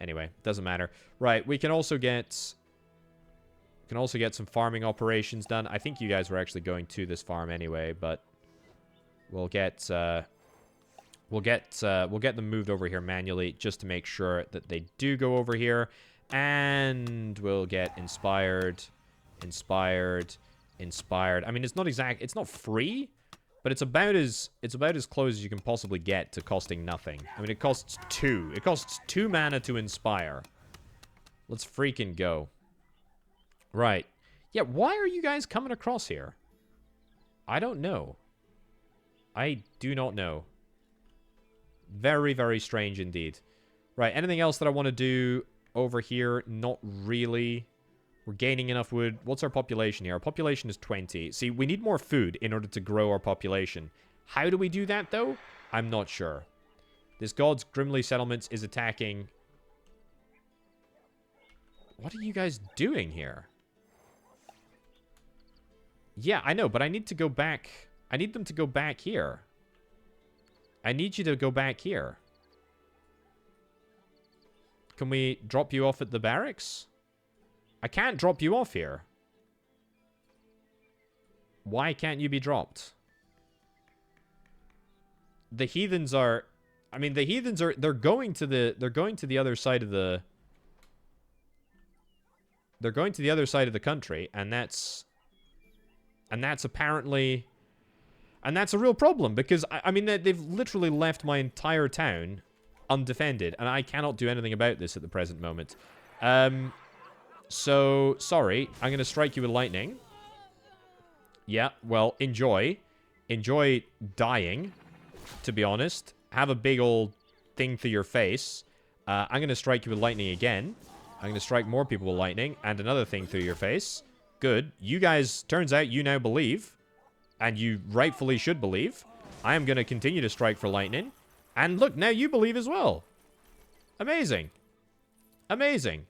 Anyway, doesn't matter. Right, we can also get... some farming operations done. I think you guys were actually going to this farm anyway, but we'll get them moved over here manually just to make sure that they do go over here, and we'll get inspired. I mean, it's not free, but it's about as close as you can possibly get to costing nothing. I mean, it costs 2. It costs 2 mana to inspire. Let's freaking go. Right. Yeah, why are you guys coming across here? I don't know. I do not know. Very, very strange indeed. Right, anything else that I want to do over here? Not really. We're gaining enough wood. What's our population here? Our population is 20. See, we need more food in order to grow our population. How do we do that, though? I'm not sure. This God's Grimly Settlements is attacking... What are you guys doing here? Yeah, I know, but I need to go back. I need them to go back here. I need you to go back here. Can we drop you off at the barracks? I can't drop you off here. Why can't you be dropped? The heathens are... I mean, the heathens are... They're going to the other side of the... They're going to the other side of the country, and that's... And that's apparently... And that's a real problem, because, I mean, they've literally left my entire town undefended, and I cannot do anything about this at the present moment. So, sorry, I'm going to strike you with lightning. Yeah, well, enjoy. Enjoy dying, to be honest. Have a big old thing through your face. I'm going to strike you with lightning again. I'm going to strike more people with lightning, and another thing through your face. Good. You guys, turns out you now believe. And you rightfully should believe. I am going to continue to strike for lightning. And look, now you believe as well. Amazing. Amazing.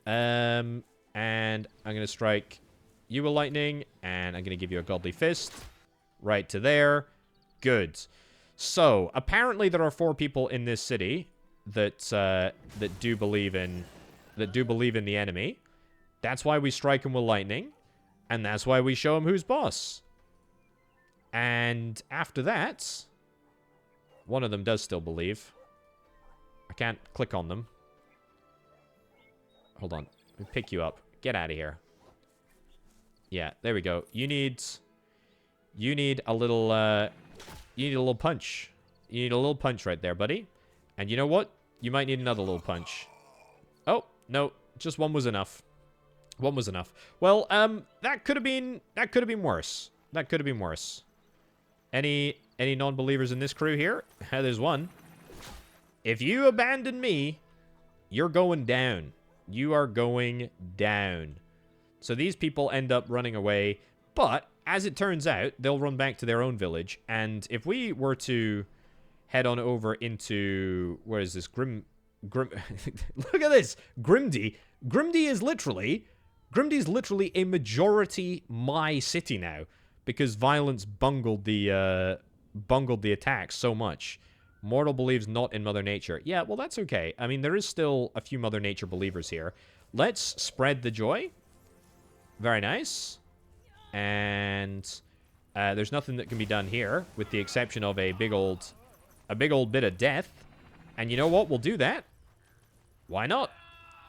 And I'm going to strike you with lightning. And I'm going to give you a godly fist. Right to there. Good. So, apparently there are 4 people in this city that do believe in the enemy. That's why we strike them with lightning. And that's why we show them who's boss. And after that, one of them does still believe. I can't click on them. Hold on. Let me pick you up. Get out of here. Yeah, there we go. You need a little, you need a little punch. You need a little punch right there, buddy. And you know what? You might need another little punch. Oh, no. Just one was enough. One was enough. Well, that could have been worse. That could have been worse. Any non-believers in this crew here? There's one. If you abandon me, you're going down. You are going down. So these people end up running away, but as it turns out, they'll run back to their own village. And if we were to head on over into, where is this? Grim look at this. Grimdy is literally a majority my city now, because violence bungled the attack so much. Mortal believes not in Mother Nature. Yeah, well, that's okay. I mean, there is still a few Mother Nature believers here. Let's spread the joy. Very nice. And there's nothing that can be done here, with the exception of a big old bit of death. And you know what? We'll do that. Why not?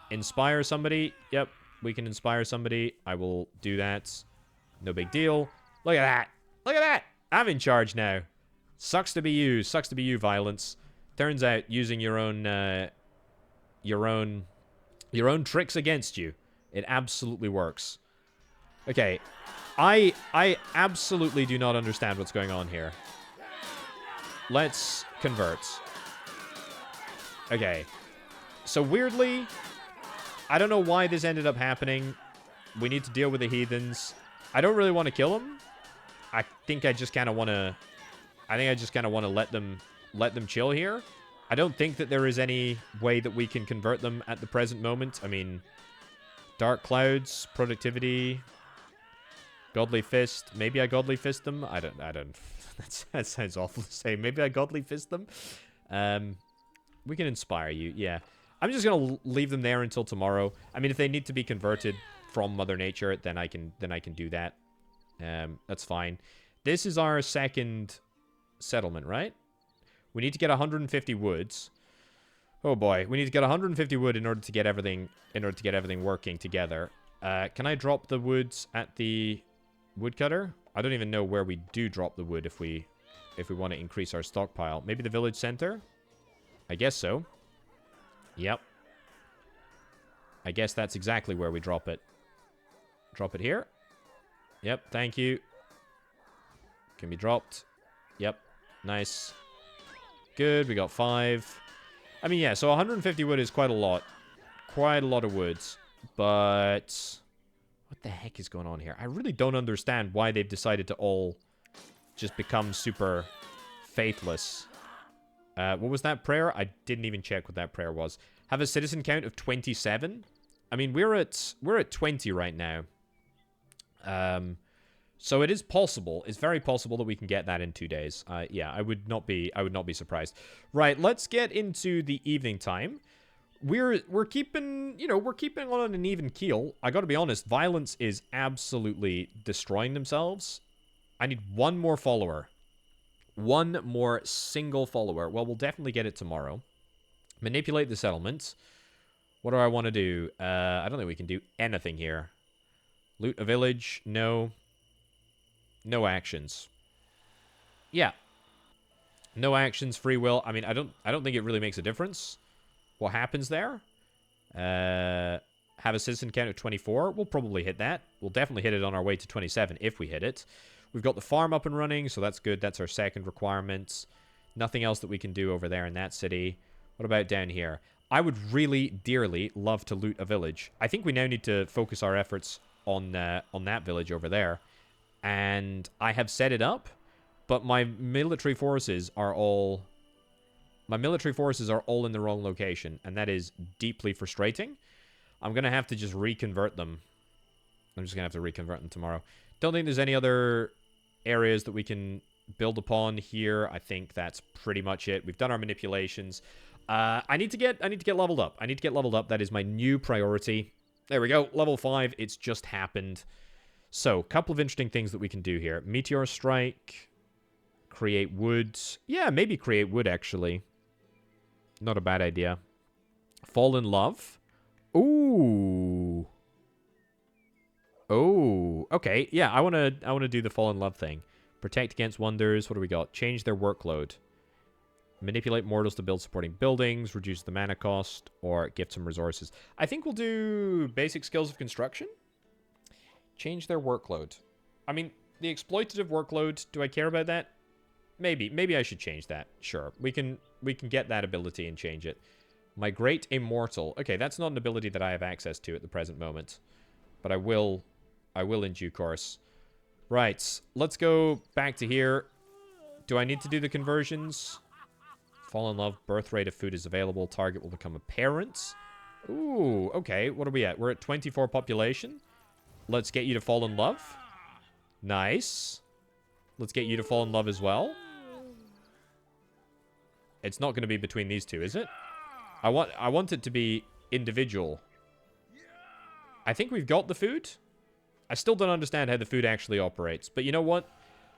Inspire somebody. Yep, we can inspire somebody. I will do that. No big deal. Look at that. Look at that. I'm in charge now. Sucks to be you. Sucks to be you, violence. Turns out using your own tricks against you, it absolutely works. Okay, I absolutely do not understand what's going on here. Let's convert. Okay, so weirdly, I don't know why this ended up happening. We need to deal with the heathens. I don't really want to kill them. I think I just kind of want to. I think I just kind of want to let them chill here. I don't think that there is any way that we can convert them at the present moment. I mean, dark clouds, productivity, godly fist. Maybe I godly fist them. I don't. That sounds awful to say. Maybe I godly fist them. We can inspire you. Yeah, I'm just gonna leave them there until tomorrow. I mean, if they need to be converted from Mother Nature, then I can do that. That's fine. This is our second settlement, right? We need to get 150 woods. Oh boy, we need to get 150 wood in order to get everything working together. Can I drop the woods at the woodcutter? I don't even know where we do drop the wood if we want to increase our stockpile. Maybe the village center? I guess so. Yep. I guess that's exactly where we drop it. Drop it here. Yep, thank you. Can be dropped. Yep, nice. Good, we got 5. I mean, yeah, so 150 wood is quite a lot. Quite a lot of woods. But what the heck is going on here? I really don't understand why they've decided to all just become super faithless. What was that prayer? I didn't even check what that prayer was. Have a citizen count of 27? I mean, we're at 20 right now. So it is possible. It's very possible that we can get that in 2 days. Yeah, I would not be surprised. Right, let's get into the evening time. We're keeping, we're keeping on an even keel. I got to be honest, violence is absolutely destroying themselves. I need one more follower. One more single follower. Well, we'll definitely get it tomorrow. Manipulate the settlement. What do I want to do? I don't think we can do anything here. Loot a village? No. No actions. Yeah. No actions, free will. I mean, I don't think it really makes a difference what happens there. Have a citizen count of 24. We'll probably hit that. We'll definitely hit it on our way to 27 if we hit it. We've got the farm up and running, so that's good. That's our second requirement. Nothing else that we can do over there in that city. What about down here? I would really dearly love to loot a village. I think we now need to focus our efforts on that village over there. And I have set it up, but my military forces are all in the wrong location, and that is deeply frustrating. I'm going to have to just reconvert them. I'm just going to have to reconvert them tomorrow. Don't think there's any other areas that we can build upon here. I think that's pretty much it. We've done our manipulations. I need to get leveled up. I need to get leveled up. That is my new priority. There we go. Level 5. It's just happened. So, a couple of interesting things that we can do here. Meteor Strike. Create wood. Yeah, maybe create wood, actually. Not a bad idea. Fall in love. Ooh. Oh, okay. Yeah, I wanna do the fall in love thing. Protect against wonders. What do we got? Change their workload. Manipulate mortals to build supporting buildings, reduce the mana cost, or gift some resources. I think we'll do basic skills of construction. Change their workload. I mean, the exploitative workload, do I care about that? Maybe. Maybe I should change that. Sure. We can get that ability and change it. Migrate Immortal. Okay, that's not an ability that I have access to at the present moment. But I will in due course. Right. Let's go back to here. Do I need to do the conversions? Fall in love. Birth rate of food is available. Target will become apparent. Ooh, okay. What are we at? We're at 24 population. Let's get you to fall in love. Nice. Let's get you to fall in love as well. It's not going to be between these two, is it? I want it to be individual. I think we've got the food. I still don't understand how the food actually operates. But you know what?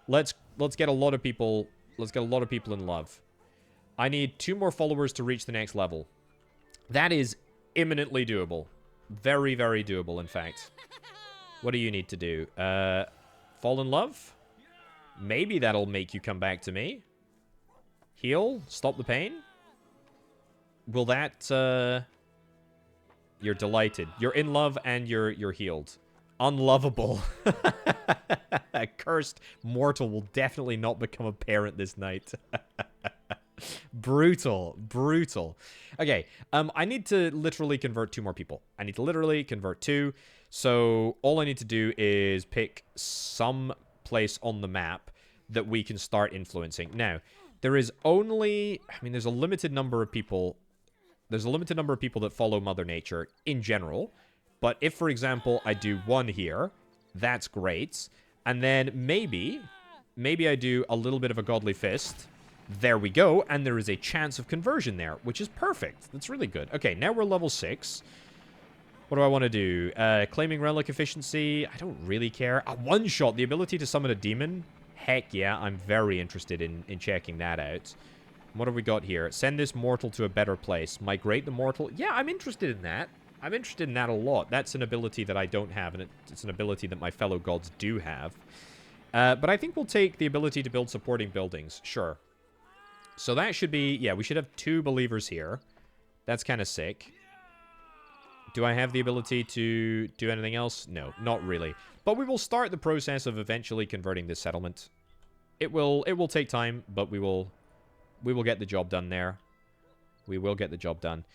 Let's get a lot of people. Let's get a lot of people in love. I need 2 more followers to reach the next level. That is imminently doable. Very, very doable, in fact. What do you need to do? Fall in love? Maybe that'll make you come back to me. Heal? Stop the pain? Will that, You're delighted. You're in love and you're healed. Unlovable. A cursed mortal will definitely not become a parent this night. Brutal. Brutal. Okay, I need to literally convert 2 more people. I need to literally convert 2. So all I need to do is pick some place on the map that we can start influencing. Now, there is only... I mean, there's a limited number of people... There's a limited number of people that follow Mother Nature in general. But if, for example, I do 1 here, that's great. And then maybe I do a little bit of a Godly Fist. There we go. And there is a chance of conversion there, which is perfect. That's really good. Okay, now we're level 6. What do I want to do? Claiming relic efficiency. I don't really care. A one-shot. The ability to summon a demon. Heck yeah, I'm very interested in checking that out. What have we got here? Send this mortal to a better place. Migrate the mortal. Yeah, I'm interested in that. I'm interested in that a lot. That's an ability that I don't have, and it's an ability that my fellow gods do have. But I think we'll take the ability to build supporting buildings. Sure. So that should be... Yeah, we should have 2 believers here. That's kind of sick. Do I have the ability to do anything else? No, not really. But we will start the process of eventually converting this settlement. It will take time, but we will get the job done there. We will get the job done.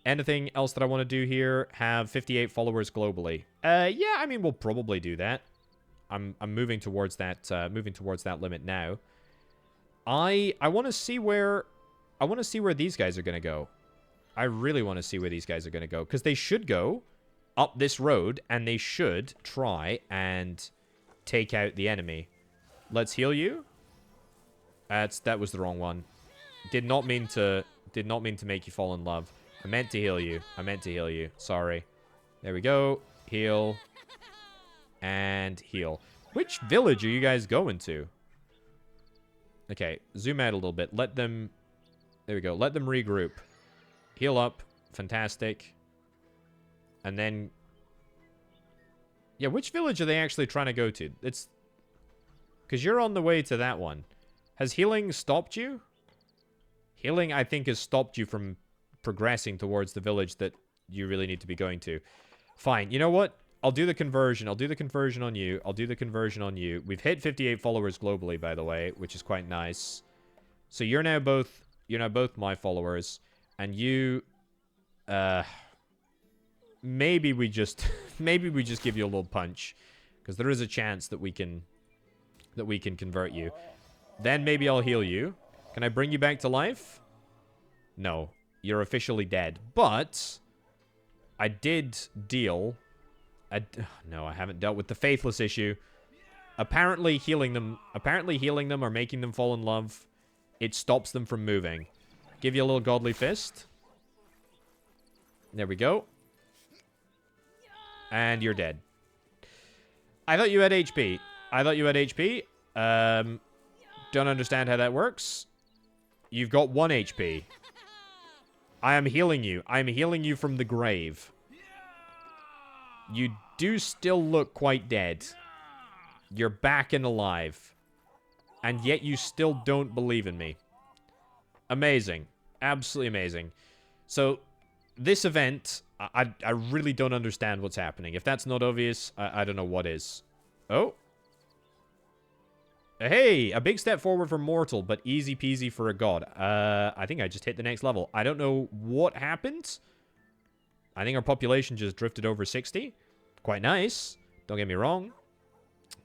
Anything else that I want to do here? Have 58 followers globally. Yeah, I mean, we'll probably do that. I'm moving towards that limit now. I want to see where these guys are going to go. I really want to see where these guys are going to go, because they should go up this road, and they should try and take out the enemy. Let's heal you. That was the wrong one. Did not mean to make you fall in love. I meant to heal you. Sorry. There we go. Heal. And heal. Which village are you guys going to? Okay, zoom out a little bit. Let them... There we go. Let them regroup. Heal up. Fantastic. And then... Yeah, which village are they actually trying to go to? It's... Because you're on the way to that one. Has healing stopped you? Healing, I think, has stopped you from progressing towards the village that you really need to be going to. Fine. You know what? I'll do the conversion. I'll do the conversion on you. I'll do the conversion on you. We've hit 58 followers globally, by the way, which is quite nice. So you're now both my followers. And you... Maybe we just give you a little punch. Because there is a chance that we can convert you. Then maybe I'll heal you. Can I bring you back to life? No. You're officially dead. But I did deal... No, I haven't dealt with the faithless issue. Apparently healing them or making them fall in love, it stops them from moving. Give you a little godly fist. There we go. And you're dead. I thought you had HP. Don't understand how that works. You've got 1 HP. I am healing you. I am healing you from the grave. You do still look quite dead. You're back and alive. And yet you still don't believe in me. Amazing. Absolutely amazing. So, this event, I really don't understand what's happening. If that's not obvious, I don't know what is. Oh. Hey, a big step forward for mortal, but easy peasy for a god. I think I just hit the next level. I don't know what happened. I think our population just drifted over 60. Quite nice. Don't get me wrong.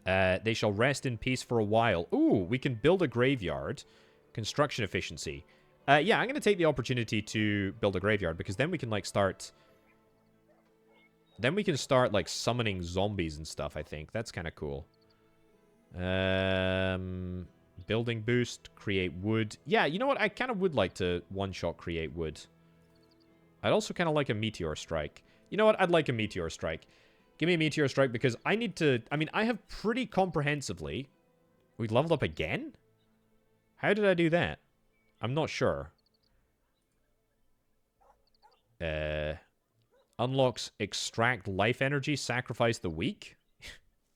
They shall rest in peace for a while. Ooh, we can build a graveyard. Construction efficiency. Yeah, I'm going to take the opportunity to build a graveyard, because then we can, like, start... Then we can start, like, summoning zombies and stuff, I think. That's kind of cool. Building boost, create wood. Yeah, you know what? I kind of would like to one-shot create wood. I'd also kind of like a meteor strike. You know what? I'd like a meteor strike. Give me a meteor strike, because I need to... I mean, I have pretty comprehensively... We leveled up again? How did I do that? I'm not sure. Unlocks extract life energy, sacrifice the weak.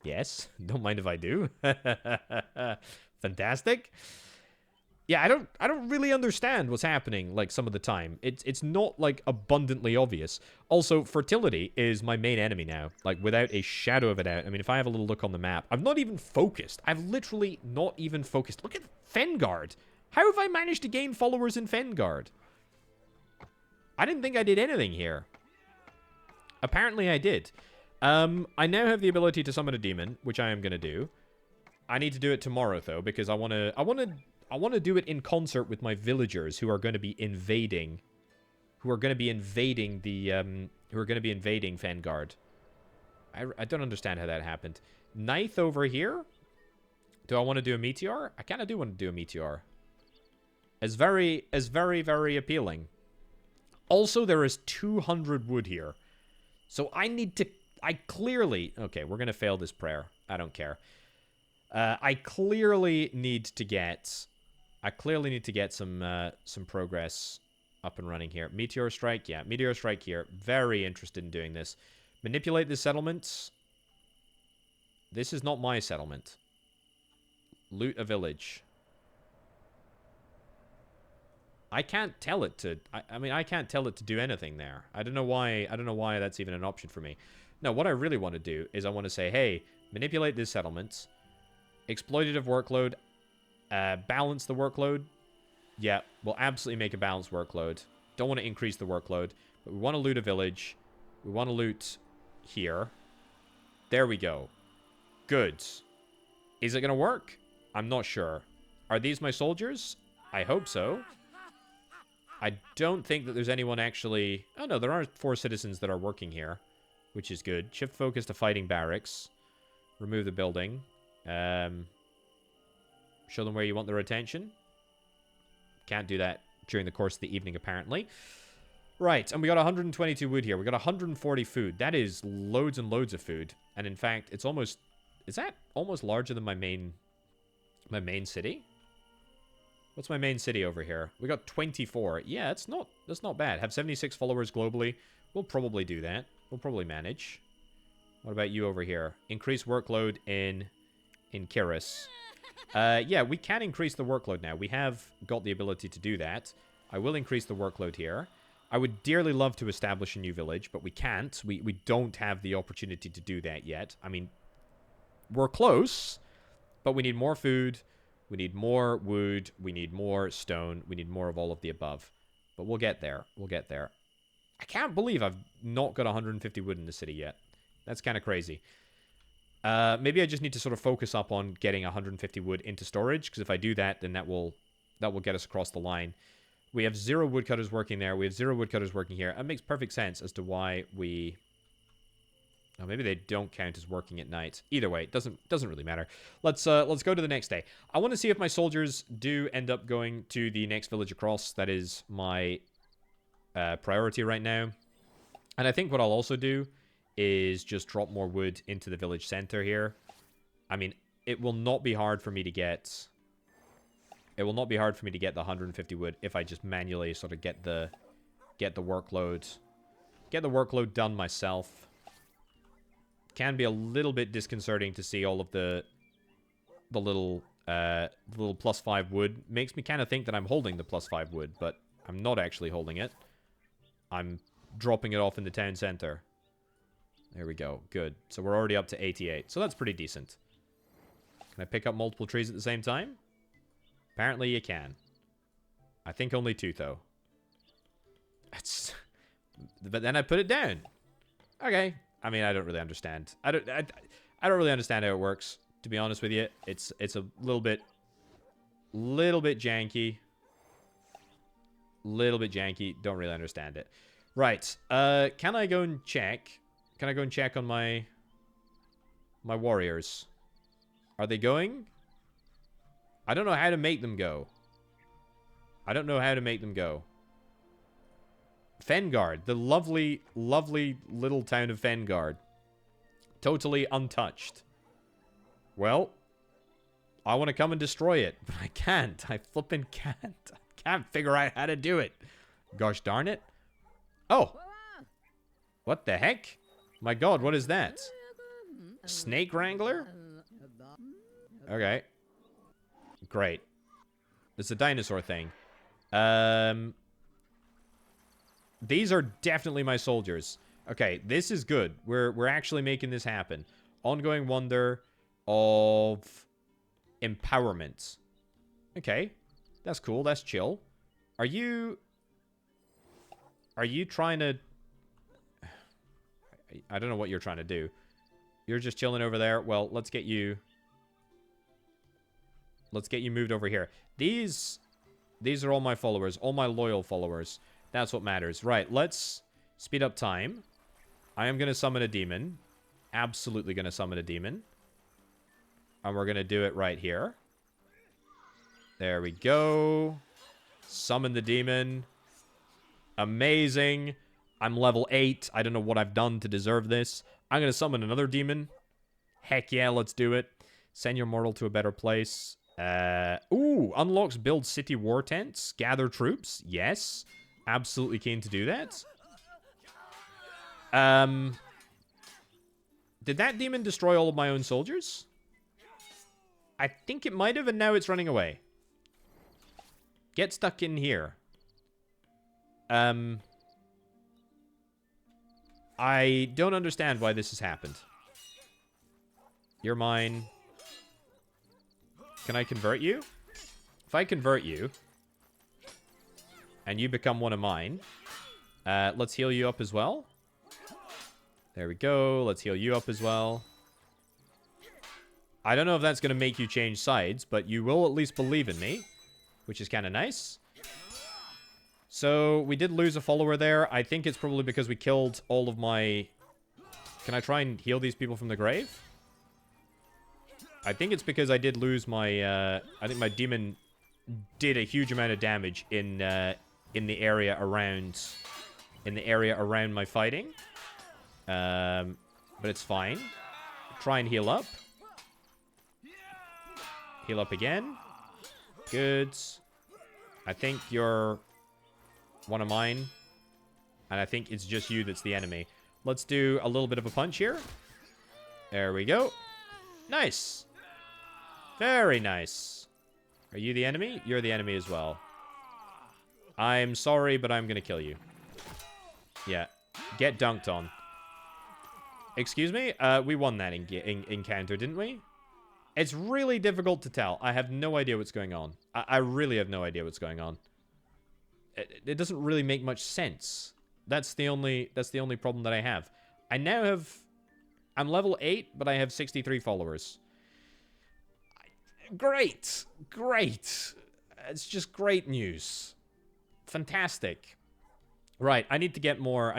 Yes, don't mind if I do. Fantastic. Yeah, I don't really understand what's happening, like, some of the time. It's not, like, abundantly obvious. Also, fertility is my main enemy now. Like, without a shadow of a doubt. I mean, if I have a little look on the map, I'm not even focused. I've literally not even focused. Look at Fengard. How have I managed to gain followers in Fengard? I didn't think I did anything here. Apparently I did. I now have the ability to summon a demon, which I am going to do. I need to do it tomorrow, though, because I want to do it in concert with my villagers who are going to be invading. Who are going to be invading Fengard. I don't understand how that happened. Ninth over here. Do I want to do a meteor? I kind of do want to do a meteor. As very, very appealing. Also, there is 200 wood here. So I need to... I clearly... Okay, we're going to fail this prayer. I don't care. I clearly need to get some progress up and running here. Meteor strike, yeah, meteor strike here. Very interested in doing this. Manipulate the settlements. This is not my settlement. Loot a village. I can't tell it to... I mean, I can't tell it to do anything there. I don't know why that's even an option for me. No, what I really want to do is I want to say, hey, manipulate this settlement. Exploitative workload. Balance the workload. Yeah, we'll absolutely make a balanced workload. Don't want to increase the workload. But we want to loot a village. We want to loot here. There we go. Good. Is it going to work? I'm not sure. Are these my soldiers? I hope so. I don't think that there's anyone actually... Oh, no, there are 4 citizens that are working here, which is good. Shift focus to fighting barracks. Remove the building. Show them where you want their attention. Can't do that during the course of the evening, apparently. Right, and we got 122 wood here. We got 140 food. That is loads and loads of food. And in fact, it's almost... Is that almost larger than my main city? What's my main city over here? We got 24. Yeah, that's not bad. Have 76 followers globally. We'll probably do that. We'll probably manage. What about you over here? Increase workload in Kiris. Yeah, we can increase the workload now. We have got the ability to do that. I will increase the workload here. I would dearly love to establish a new village, but we can't. We don't have the opportunity to do that yet. I mean, we're close, but we need more food. We need more wood. We need more stone. We need more of all of the above. But we'll get there. We'll get there. I can't believe I've not got 150 wood in the city yet. That's kind of crazy. Maybe I just need to sort of focus up on getting 150 wood into storage, because if I do that, then that will get us across the line. We have 0 woodcutters working there. We have 0 woodcutters working here. That makes perfect sense as to why we... Oh, maybe they don't count as working at night. Either way, it doesn't really matter. Let's go to the next day. I want to see if my soldiers do end up going to the next village across. That is my priority right now. And I think what I'll also do is just drop more wood into the village center here. I mean, it will not be hard for me to get... It will not be hard for me to get the 150 wood if I just manually sort of get the workload done myself. can be a little bit disconcerting to see all of the little +5 wood. Makes me kind of think that I'm holding the +5 wood, but I'm not actually holding it. I'm dropping it off in the town center. There we go. Good. So we're already up to 88. So that's pretty decent. Can I pick up multiple trees at the same time? Apparently you can. I think only 2, though. That's... But then I put it down. Okay. I mean, I don't really understand. I don't really understand how it works, to be honest with you. It's a little bit janky. Little bit janky. Don't really understand it. Right. Can I go and check? Can I go and check on my warriors? Are they going? I don't know how to make them go. I don't know how to make them go. Fengard. The lovely, lovely little town of Fengard. Totally untouched. Well, I want to come and destroy it, but I can't. I flippin' can't. I can't figure out how to do it. Gosh darn it. Oh. What the heck? My god, what is that? Snake Wrangler? Okay. Great. It's a dinosaur thing. These are definitely my soldiers. Okay, this is good. We're actually making this happen. Ongoing wonder of empowerment. Okay. That's cool. That's chill. Are you trying to... I don't know what you're trying to do. You're just chilling over there. Well, let's get you moved over here. These are all my followers. All my loyal followers. That's what matters. Right, let's speed up time. I am going to summon a demon. Absolutely going to summon a demon. And we're going to do it right here. There we go. Summon the demon. Amazing. I'm level 8. I don't know what I've done to deserve this. I'm going to summon another demon. Heck yeah, let's do it. Send your mortal to a better place. Ooh, unlocks build city war tents. Gather troops. Yes. Absolutely keen to do that. Did that demon destroy all of my own soldiers? I think it might have, and now it's running away. Get stuck in here. I don't understand why this has happened. You're mine. Can I convert you? If I convert you, and you become one of mine, let's heal you up as well. There we go. Let's heal you up as well. I don't know if that's going to make you change sides, but you will at least believe in me, which is kind of nice. So, we did lose a follower there. I think it's probably because we killed all of my... Can I try and heal these people from the grave? I think it's because I did lose my... I think my demon did a huge amount of damage in the area around... In the area around my fighting. But it's fine. Try and heal up. Heal up again. Good. I think you're... one of mine. And I think it's just you that's the enemy. Let's do a little bit of a punch here. There we go. Nice. Very nice. Are you the enemy? You're the enemy as well. I'm sorry, but I'm going to kill you. Yeah. Get dunked on. Excuse me? We won that encounter, didn't we? It's really difficult to tell. I have no idea what's going on. I really have no idea what's going on. It doesn't really make much sense. That's the only problem that I have. I now have... I'm level 8, but I have 63 followers. Great! Great! It's just great news. Fantastic. Right, I need to get more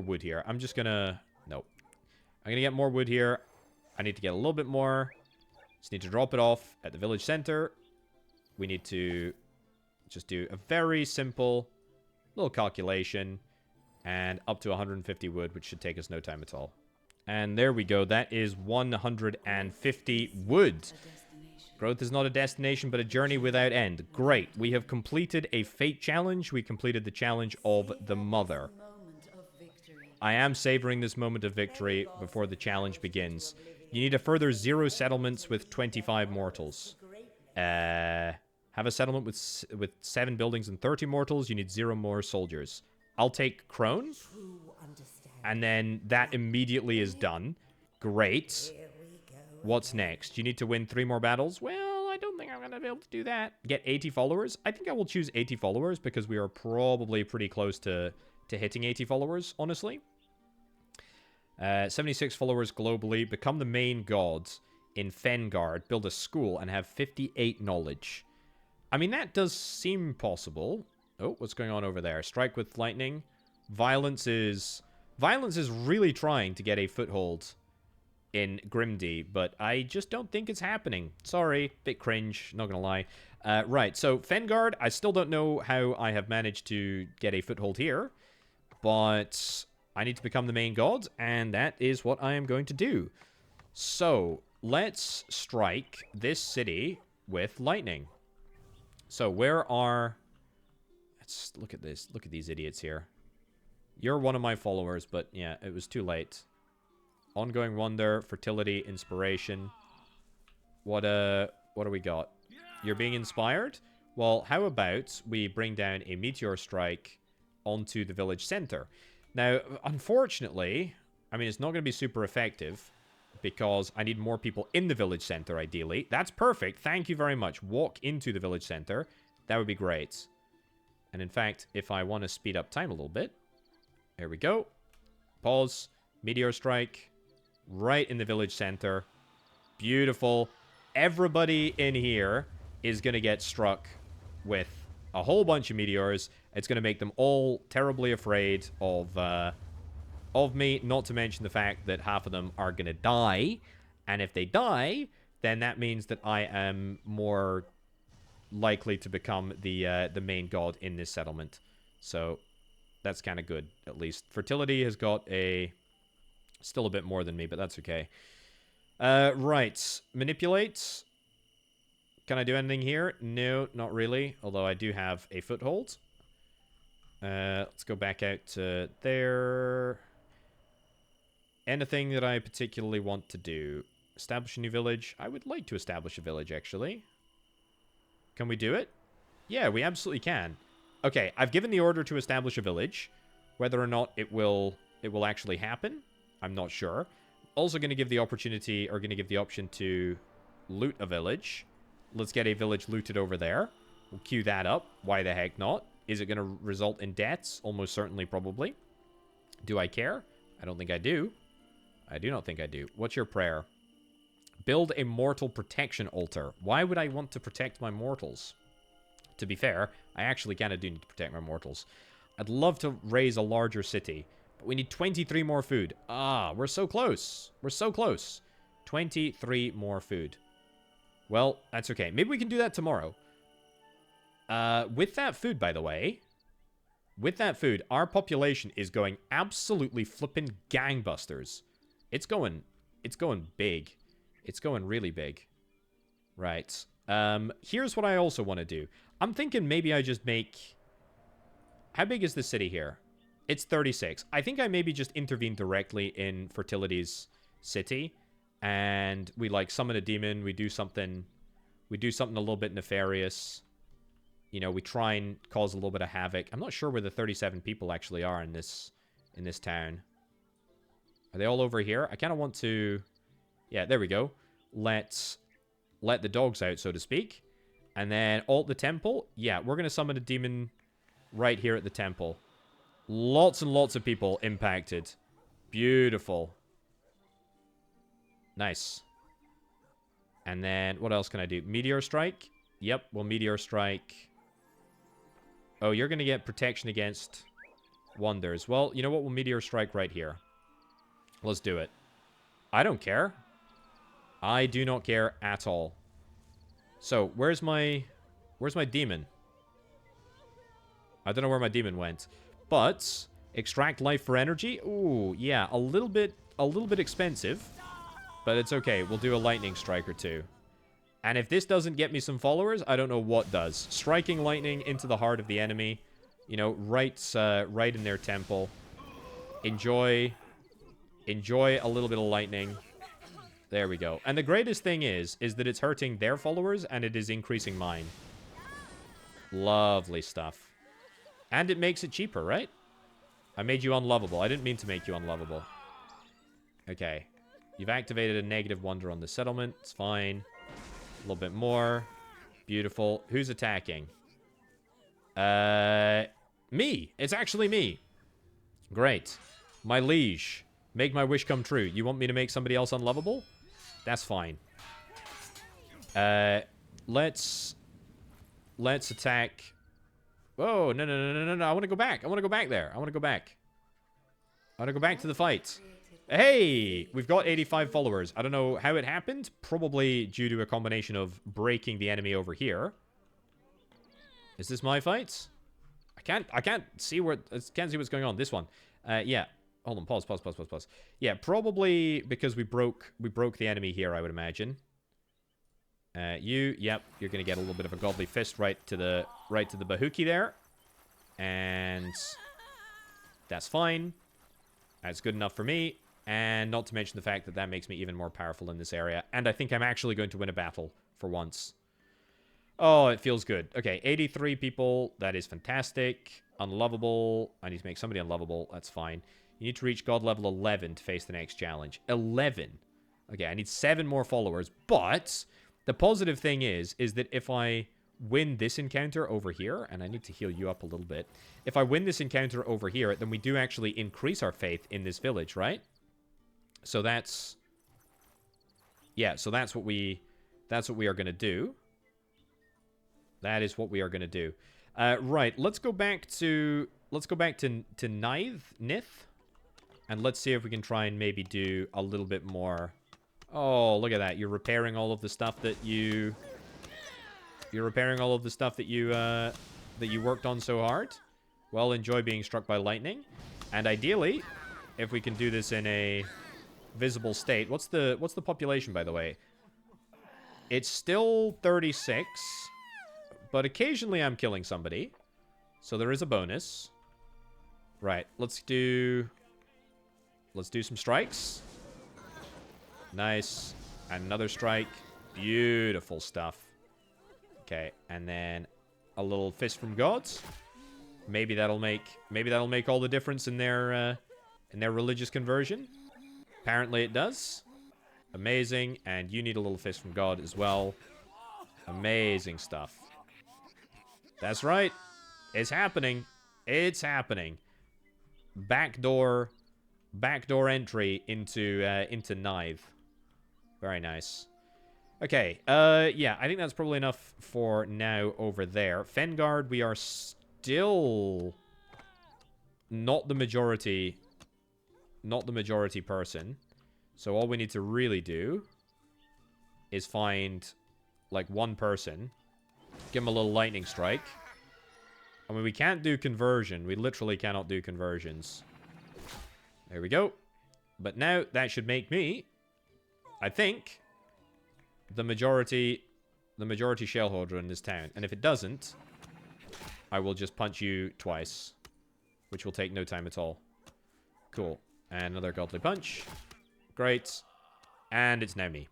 wood here. I'm just gonna... Nope. I'm gonna get more wood here. I need to get a little bit more. Just need to drop it off at the village center. We need to... just do a very simple little calculation. And up to 150 wood, which should take us no time at all. And there we go. That is 150 wood. Growth is not a destination, but a journey without end. Great. We have completed a fate challenge. We completed the challenge of the mother. I am savoring this moment of victory before the challenge begins. You need a further 0 settlements with 25 mortals. Have a settlement with 7 buildings and 30 mortals. You need 0 more soldiers. I'll take Crone. And then that immediately is done. Great. What's next? You need to win 3 more battles? Well, I don't think I'm going to be able to do that. Get 80 followers? I think I will choose 80 followers because we are probably pretty close to hitting 80 followers, honestly. 76 followers globally. Become the main god in Fengard. Build a school and have 58 knowledge. I mean, that does seem possible. Oh, what's going on over there? Strike with lightning. Violence is really trying to get a foothold in Grimdy, but I just don't think it's happening. Sorry, bit cringe, not gonna lie. Right, so Fengard, I still don't know how I have managed to get a foothold here, but I need to become the main god, and that is what I am going to do. So, let's strike this city with lightning. So, where are... Let's look at this. Look at these idiots here. You're one of my followers, but yeah, it was too late. Ongoing wonder, fertility, inspiration. What do we got? You're being inspired? Well, how about we bring down a meteor strike onto the village center? Now, unfortunately, I mean, it's not going to be super effective because I need more people in the village center, ideally. That's perfect. Thank you very much. Walk into the village center. That would be great. And in fact, if I want to speed up time a little bit, there we go. Pause. Meteor strike. Right in the village center. Beautiful. Everybody in here is going to get struck with a whole bunch of meteors. It's going to make them all terribly afraid of me, not to mention the fact that half of them are going to die. And if they die, then that means that I am more likely to become the main god in this settlement. So that's kind of good, at least. Fertility has got still a bit more than me, but that's okay. Right. Manipulate. Can I do anything here? No, not really. Although I do have a foothold. Let's go back out to there. Anything that I particularly want to do? Establish a new village. I would like to establish a village, actually. Can we do it? Yeah, we absolutely can. Okay, I've given the order to establish a village. Whether or not it will actually happen, I'm not sure. Also going to give the opportunity, or going to give the option to loot a village. Let's get a village looted over there. We'll queue that up. Why the heck not? Is it going to result in deaths? Almost certainly, probably. Do I care? I don't think I do. I do not think I do. What's your prayer? Build a mortal protection altar. Why would I want to protect my mortals? To be fair, I actually kind of do need to protect my mortals. I'd love to raise a larger city, but we need 23 more food. Ah, we're so close. We're so close. 23 more food. Well, that's okay. Maybe we can do that tomorrow. With that food, by the way, with that food, our population is going absolutely flippin' gangbusters. It's going big. It's going really big. Right. Here's what I also want to do. I'm thinking maybe I just make... How big is the city here? It's 36. I think I maybe just intervene directly in Fertility's city. And we, like, summon a demon. We do something a little bit nefarious. You know, we try and cause a little bit of havoc. I'm not sure where the 37 people actually are in this town. Are they all over here? I kind of want to... Yeah, there we go. Let's let the dogs out, so to speak. And then alt the temple. Yeah, we're going to summon a demon right here at the temple. Lots and lots of people impacted. Beautiful. Nice. And then, what else can I do? Meteor strike? Yep, well, meteor strike. Oh, you're going to get protection against wonders. Well, you know what? We'll meteor strike right here. Let's do it. I don't care. I do not care at all. So, where's my demon? I don't know where my demon went. But, extract life for energy? Ooh, yeah, a little bit expensive. But it's okay. We'll do a lightning strike or two. And if this doesn't get me some followers, I don't know what does. Striking lightning into the heart of the enemy. You know, right in their temple. Enjoy a little bit of lightning. There we go. And the greatest thing is that it's hurting their followers and it is increasing mine. Lovely stuff. And it makes it cheaper, right? I made you unlovable. I didn't mean to make you unlovable. Okay. You've activated a negative wonder on the settlement. It's fine. A little bit more. Beautiful. Who's attacking? Me. It's actually me. Great. My liege. Make my wish come true. You want me to make somebody else unlovable? That's fine. Let's attack. Oh, no. I want to go back. I want to go back there. I want to go back. I want to go back to the fight. Hey, we've got 85 followers. I don't know how it happened. Probably due to a combination of breaking the enemy over here. Is this my fight? I can't see what's going on. This one. Yeah. Hold on. Pause. Yeah, probably because we broke the enemy here, I would imagine. Yep, you're gonna get a little bit of a godly fist right to the Bahuki there. And that's fine. That's good enough for me. And not to mention the fact that that makes me even more powerful in this area. And I think I'm actually going to win a battle for once. Oh, it feels good. Okay, 83 people. That is fantastic. Unlovable. I need to make somebody unlovable. That's fine. You need to reach God level 11 to face the next challenge. 11. Okay, I need 7 more followers. But the positive thing is that if I win this encounter over here, and I need to heal you up a little bit. If I win this encounter over here, then we do actually increase our faith in this village, right? So that's... yeah, so that's what we are going to do. That is what we are going to do. Right, let's go back to Nith. And let's see if we can try and maybe do a little bit more. Oh, look at that. You're repairing all of the stuff that you... You're repairing all of the stuff that you worked on so hard. Well, enjoy being struck by lightning. And ideally, if we can do this in a visible state. What's the population, by the way? It's still 36. But occasionally I'm killing somebody. So there is a bonus. Right, let's do some strikes. Nice. And another strike. Beautiful stuff. Okay, and then a little fist from gods. Maybe that'll make all the difference in their religious conversion. Apparently it does. Amazing. And you need a little fist from God as well. Amazing stuff. That's right. It's happening. It's happening. Backdoor entry into Nithe. Very nice. Okay, yeah, I think that's probably enough for now over there. Fengard, we are still not the majority person. So all we need to really do is find, like, one person. Give him a little lightning strike. I mean, we can't do conversion. We literally cannot do conversions. There we go. But now, that should make me, I think, the majority shareholder in this town. And if it doesn't, I will just punch you twice. Which will take no time at all. Cool. And another godly punch. Great. And it's now me.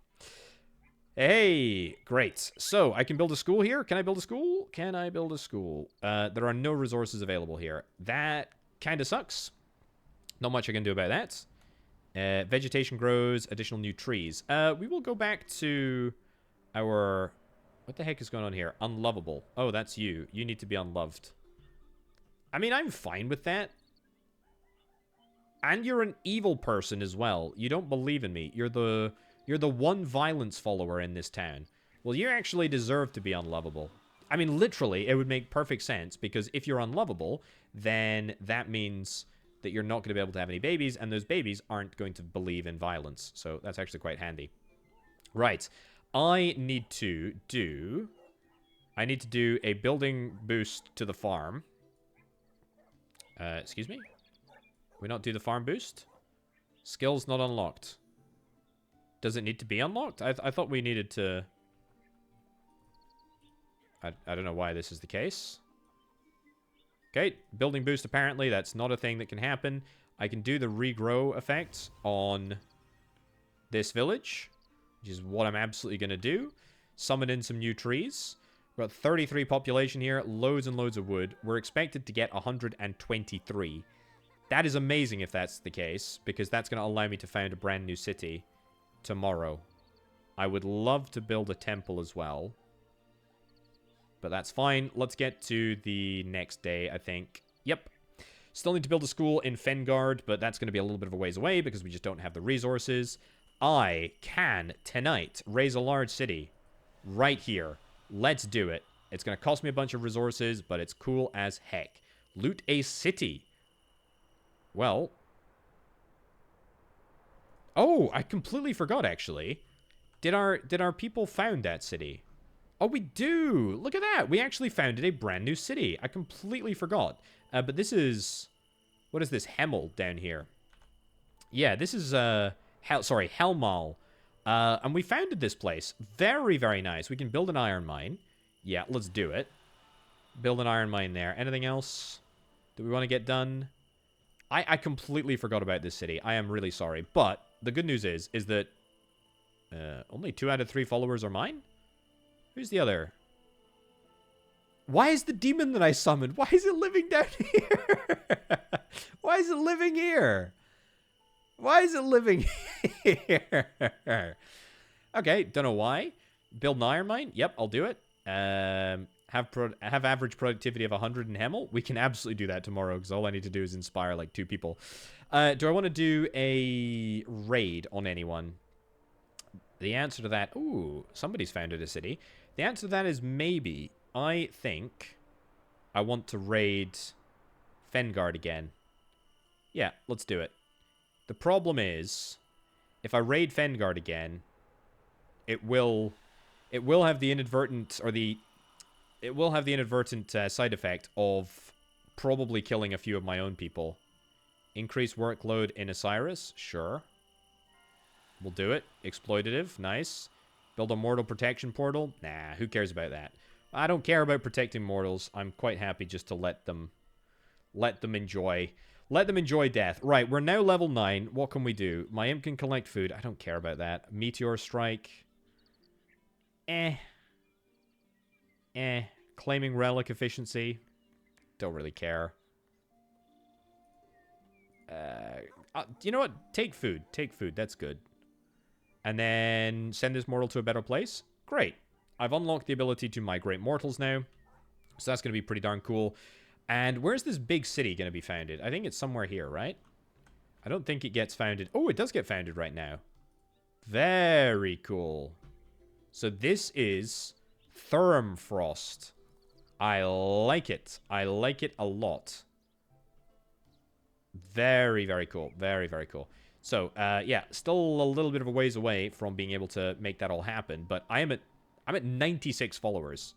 Hey, great. So, I can build a school here. Can I build a school? Can I build a school? There are no resources available here. That kind of sucks. Not much I can do about that. Vegetation grows, additional new trees. We will go back to our... What the heck is going on here? Unlovable. Oh, that's you. You need to be unloved. I mean, I'm fine with that. And you're an evil person as well. You don't believe in me. You're the one violence follower in this town. Well, you actually deserve to be unlovable. I mean, literally, it would make perfect sense, because if you're unlovable, then that means that you're not going to be able to have any babies, and those babies aren't going to believe in violence. So that's actually quite handy. Right. I need to do a building boost to the farm. Excuse me? We not do the farm boost? Skills not unlocked. Does it need to be unlocked? I thought we needed to... I don't know why this is the case. Okay, building boost apparently. That's not a thing that can happen. I can do the regrow effect on this village, which is what I'm absolutely going to do. Summon in some new trees. We've got 33 population here, loads and loads of wood. We're expected to get 123. That is amazing if that's the case, because that's going to allow me to found a brand new city tomorrow. I would love to build a temple as well, but that's fine. Let's get to the next day, I think. Yep. Still need to build a school in Fengard, but that's going to be a little bit of a ways away because we just don't have the resources. I can, tonight, raise a large city right here. Let's do it. It's going to cost me a bunch of resources, but it's cool as heck. Loot a city. Well. Oh, I completely forgot, actually. Did our people found that city? Oh, we do. Look at that. We actually founded a brand new city. I completely forgot. But this is... What is this? Hemel down here. Yeah, this is... Helmal. And we founded this place. Very, very nice. We can build an iron mine. Yeah, let's do it. Build an iron mine there. Anything else that we want to get done? I completely forgot about this city. I am really sorry. But the good news is that only 2 out of 3 followers are mine? Who's the other? Why is the demon that I summoned? Why is it living down here? Why is it living here? Why is it living here? Okay, don't know why. Build an iron mine? Yep, I'll do it. Have average productivity of 100 in Hemel? We can absolutely do that tomorrow, because all I need to do is inspire, like, 2 people. Do I want to do a raid on anyone? The answer to that... Ooh, somebody's founded a city. The answer to that is maybe. I think I want to raid Fengard again. Yeah, let's do it. The problem is, if I raid Fengard again, it will have the inadvertent, or the... It will have the inadvertent side effect of probably killing a few of my own people. Increase workload in Osiris? Sure. We'll do it. Exploitative. Nice. Build a mortal protection portal? Nah, who cares about that? I don't care about protecting mortals. I'm quite happy just to let them enjoy death. Right, we're now level 9. What can we do? My imp can collect food. I don't care about that. Meteor strike. Claiming relic efficiency. Don't really care. You know what? Take food. Take food. That's good. And then send this mortal to a better place. Great. I've unlocked the ability to migrate mortals now. So that's going to be pretty darn cool. And where's this big city going to be founded? I think it's somewhere here, right? I don't think it gets founded. Oh, it does get founded right now. Very cool. So this is Thermfrost. I like it. I like it a lot. Very, very cool. Very, very cool. So, yeah, still a little bit of a ways away from being able to make that all happen. But I'm at 96 followers.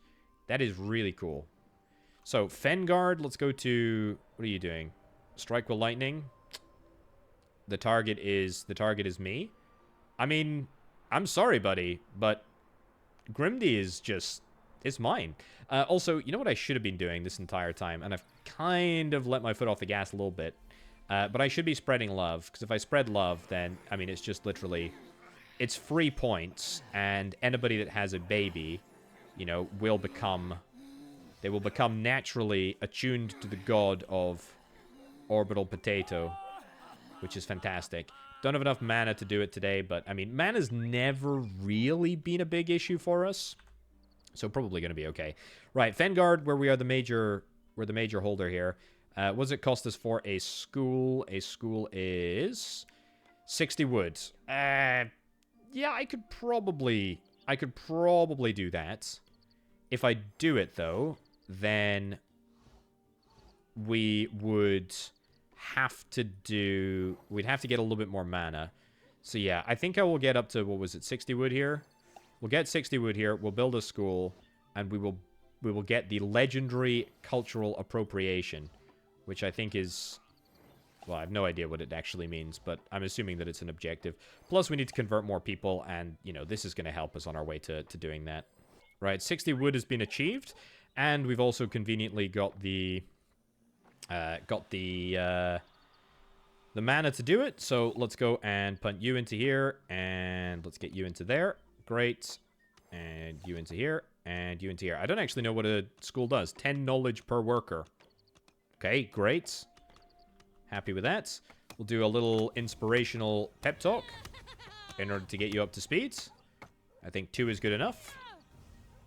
That is really cool. So, Fengard, let's go to... What are you doing? Strike with lightning. The target is me. I mean, I'm sorry, buddy, but Grimdy is just... It's mine. Also, you know what I should have been doing this entire time? And I've kind of let my foot off the gas a little bit. But I should be spreading love, because if I spread love, then, I mean, it's just literally... It's free points, and anybody that has a baby, you know, will become... They will become naturally attuned to the god of Orbital Potato, which is fantastic. Don't have enough mana to do it today, but, I mean, mana's never really been a big issue for us. So probably going to be okay. Right, Fengard, where we are the major... We're the major holder here. What does it cost us for a school? A school is 60 wood. Yeah, I could probably do that. If I do it though, then we'd have to get a little bit more mana. So yeah, I think I will get up to, what was it, 60 wood here? We'll get 60 wood here. We'll build a school, and we will get the legendary cultural appropriation, which I think is... Well, I have no idea what it actually means, but I'm assuming that it's an objective. Plus, we need to convert more people, and, you know, this is going to help us on our way to doing that. Right, 60 wood has been achieved, and we've also conveniently got the the mana to do it. So let's go and punt you into here. And let's get you into there. Great. And you into here. And you into here. I don't actually know what a school does. 10 knowledge per worker. Okay, great. Happy with that. We'll do a little inspirational pep talk in order to get you up to speed. I think 2 is good enough.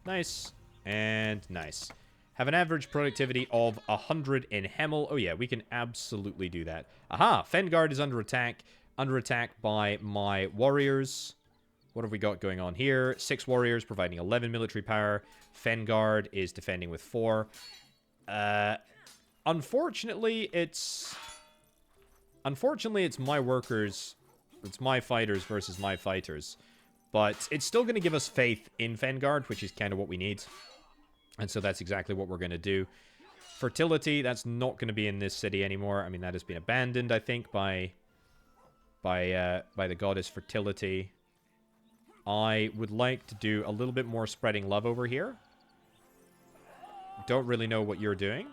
Nice. And nice. Have an average productivity of 100 in Hemel. Oh yeah, we can absolutely do that. Aha! Fengard is under attack. Under attack by my warriors. What have we got going on here? 6 warriors providing 11 military power. Fengard is defending with 4. Unfortunately, it's my workers. It's my fighters versus my fighters. But it's still going to give us faith in Fengard, which is kind of what we need. And so that's exactly what we're going to do. Fertility, that's not going to be in this city anymore. I mean, that has been abandoned, I think, by the goddess Fertility. I would like to do a little bit more spreading love over here. Don't really know what you're doing.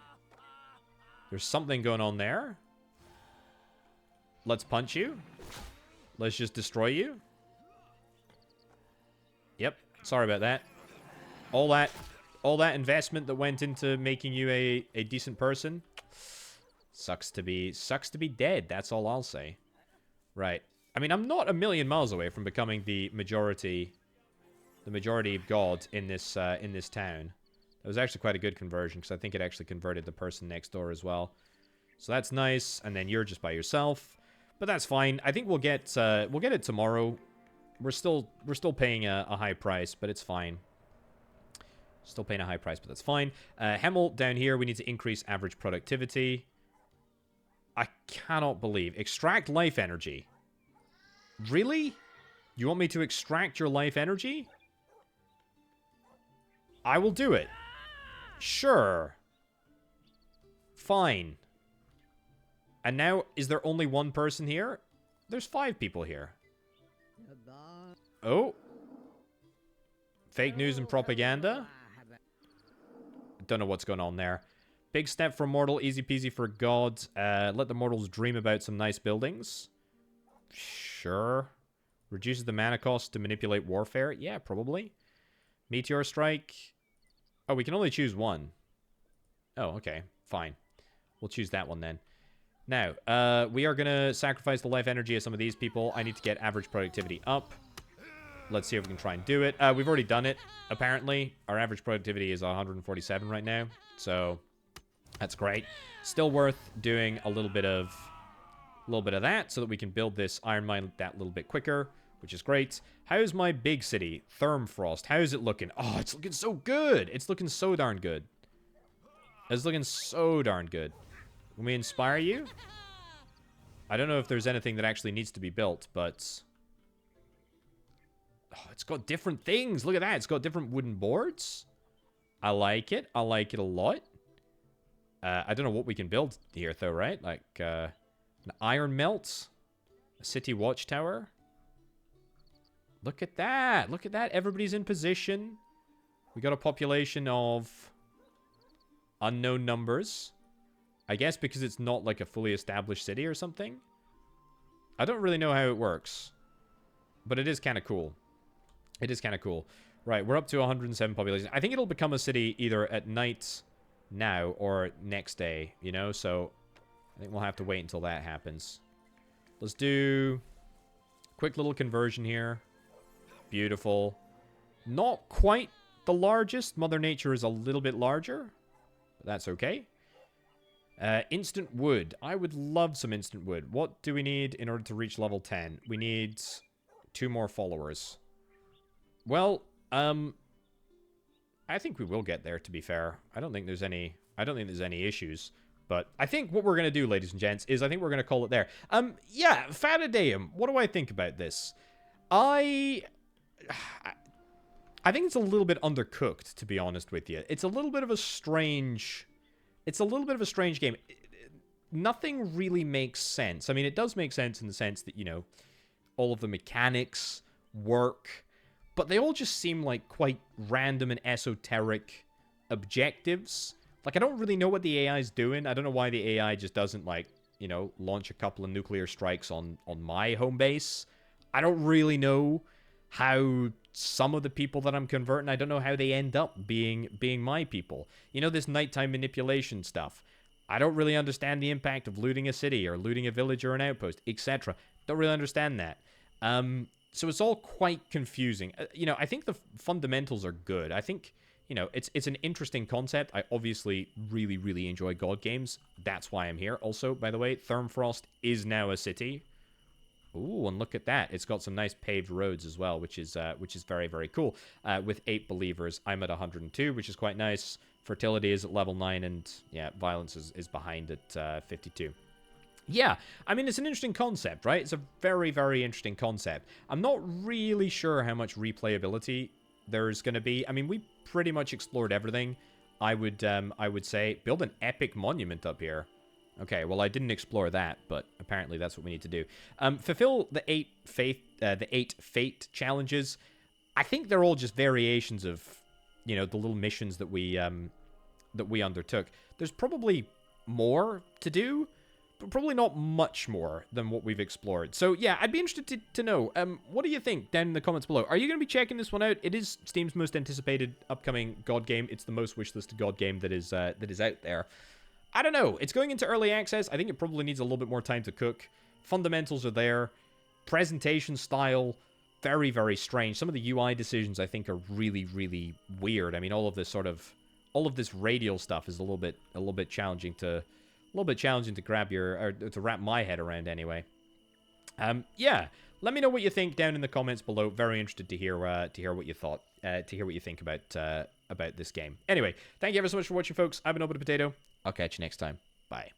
There's something going on there. Let's punch you. Let's just destroy you. Yep, sorry about that. All that investment that went into making you a decent person sucks to be dead. That's all I'll say. Right. I mean, I'm not a million miles away from becoming the majority of God in this town. That was actually quite a good conversion because I think it actually converted the person next door as well. So that's nice. And then you're just by yourself, but that's fine. I think we'll get it tomorrow. We're still paying a high price, but it's fine. Still paying a high price, but that's fine. Hemel down here, we need to increase average productivity. I cannot believe. Extract life energy. Really? You want me to extract your life energy? I will do it. Sure. Fine. And now, is there only one person here? There's 5 people here. Oh. Fake news and propaganda. Don't know what's going on there. Big step for mortal, easy peasy for god. Let the mortals dream about some nice buildings. Sure. Reduces the mana cost to manipulate warfare. Yeah, probably. Meteor strike. Oh, we can only choose one. Oh, okay. Fine. We'll choose that one then. Now, we are going to sacrifice the life energy of some of these people. I need to get average productivity up. Let's see if we can try and do it. We've already done it, apparently. Our average productivity is 147 right now. So, that's great. Still worth doing a little bit of that so that we can build this iron mine that little bit quicker, which is great. How's my big city, Thermfrost? How is it looking? Oh, it's looking so good. It's looking so darn good. It's looking so darn good. Can we inspire you? I don't know if there's anything that actually needs to be built, but... Oh, it's got different things. Look at that. It's got different wooden boards. I like it. I like it a lot. I don't know what we can build here, though, right? Like, an iron melt. A city watchtower. Look at that. Look at that. Everybody's in position. We got a population of unknown numbers. I guess because it's not like a fully established city or something. I don't really know how it works. But it is kind of cool. It is kind of cool. Right, we're up to 107 population. I think it'll become a city either at night now or next day, you know? So I think we'll have to wait until that happens. Let's do a quick little conversion here. Beautiful. Not quite the largest. Mother Nature is a little bit larger. But that's okay. Instant wood. I would love some instant wood. What do we need in order to reach level 10? We need 2 more followers. Well, I think we will get there, to be fair. I don't think there's any issues. But I think what we're going to do, ladies and gents, is I think we're going to call it there. Yeah, Fata Deum. What do I think about this? I think it's a little bit undercooked, to be honest with you. It's a little bit of a strange... It's a little bit of a strange game. Nothing really makes sense. I mean, it does make sense in the sense that, you know, all of the mechanics work, but they all just seem like quite random and esoteric objectives. Like, I don't really know what the AI is doing. I don't know why the AI just doesn't, like, you know, launch a couple of nuclear strikes on my home base. I don't really know how some of the people that I'm converting, I don't know how they end up being my people. You know, this nighttime manipulation stuff. I don't really understand the impact of looting a city or looting a village or an outpost, etc. Don't really understand that. So it's all quite confusing. You know, I think the fundamentals are good. I think, you know, it's an interesting concept. I obviously really, really enjoy God games. That's why I'm here. Also, by the way, Thermfrost is now a city. Ooh, and look at that. It's got some nice paved roads as well, which is very, very cool. With 8 believers, I'm at 102, which is quite nice. Fertility is at level 9, and yeah, violence is behind at 52. Yeah, I mean, it's an interesting concept, right? It's a very, very interesting concept. I'm not really sure how much replayability there's going to be. I mean, we pretty much explored everything. I would say build an epic monument up here. Okay, well, I didn't explore that, but apparently that's what we need to do. Fulfill the 8 fate challenges. I think they're all just variations of, you know, the little missions that we undertook. There's probably more to do, but probably not much more than what we've explored. So yeah, I'd be interested to know, what do you think down in the comments below? Are you going to be checking this one out? It is Steam's most anticipated upcoming God game. It's the most wishlisted God game that is out there. I don't know. It's going into early access. I think it probably needs a little bit more time to cook. Fundamentals are there. Presentation style, very, very strange. Some of the UI decisions I think are really, really weird. I mean, all of this radial stuff is a little bit challenging to grab or to wrap my head around anyway. Yeah. Let me know what you think down in the comments below. Very interested to hear what you thought, to hear what you think about this game. Anyway, thank you ever so much for watching, folks. I've been Orbital Potato. I'll catch you next time. Bye.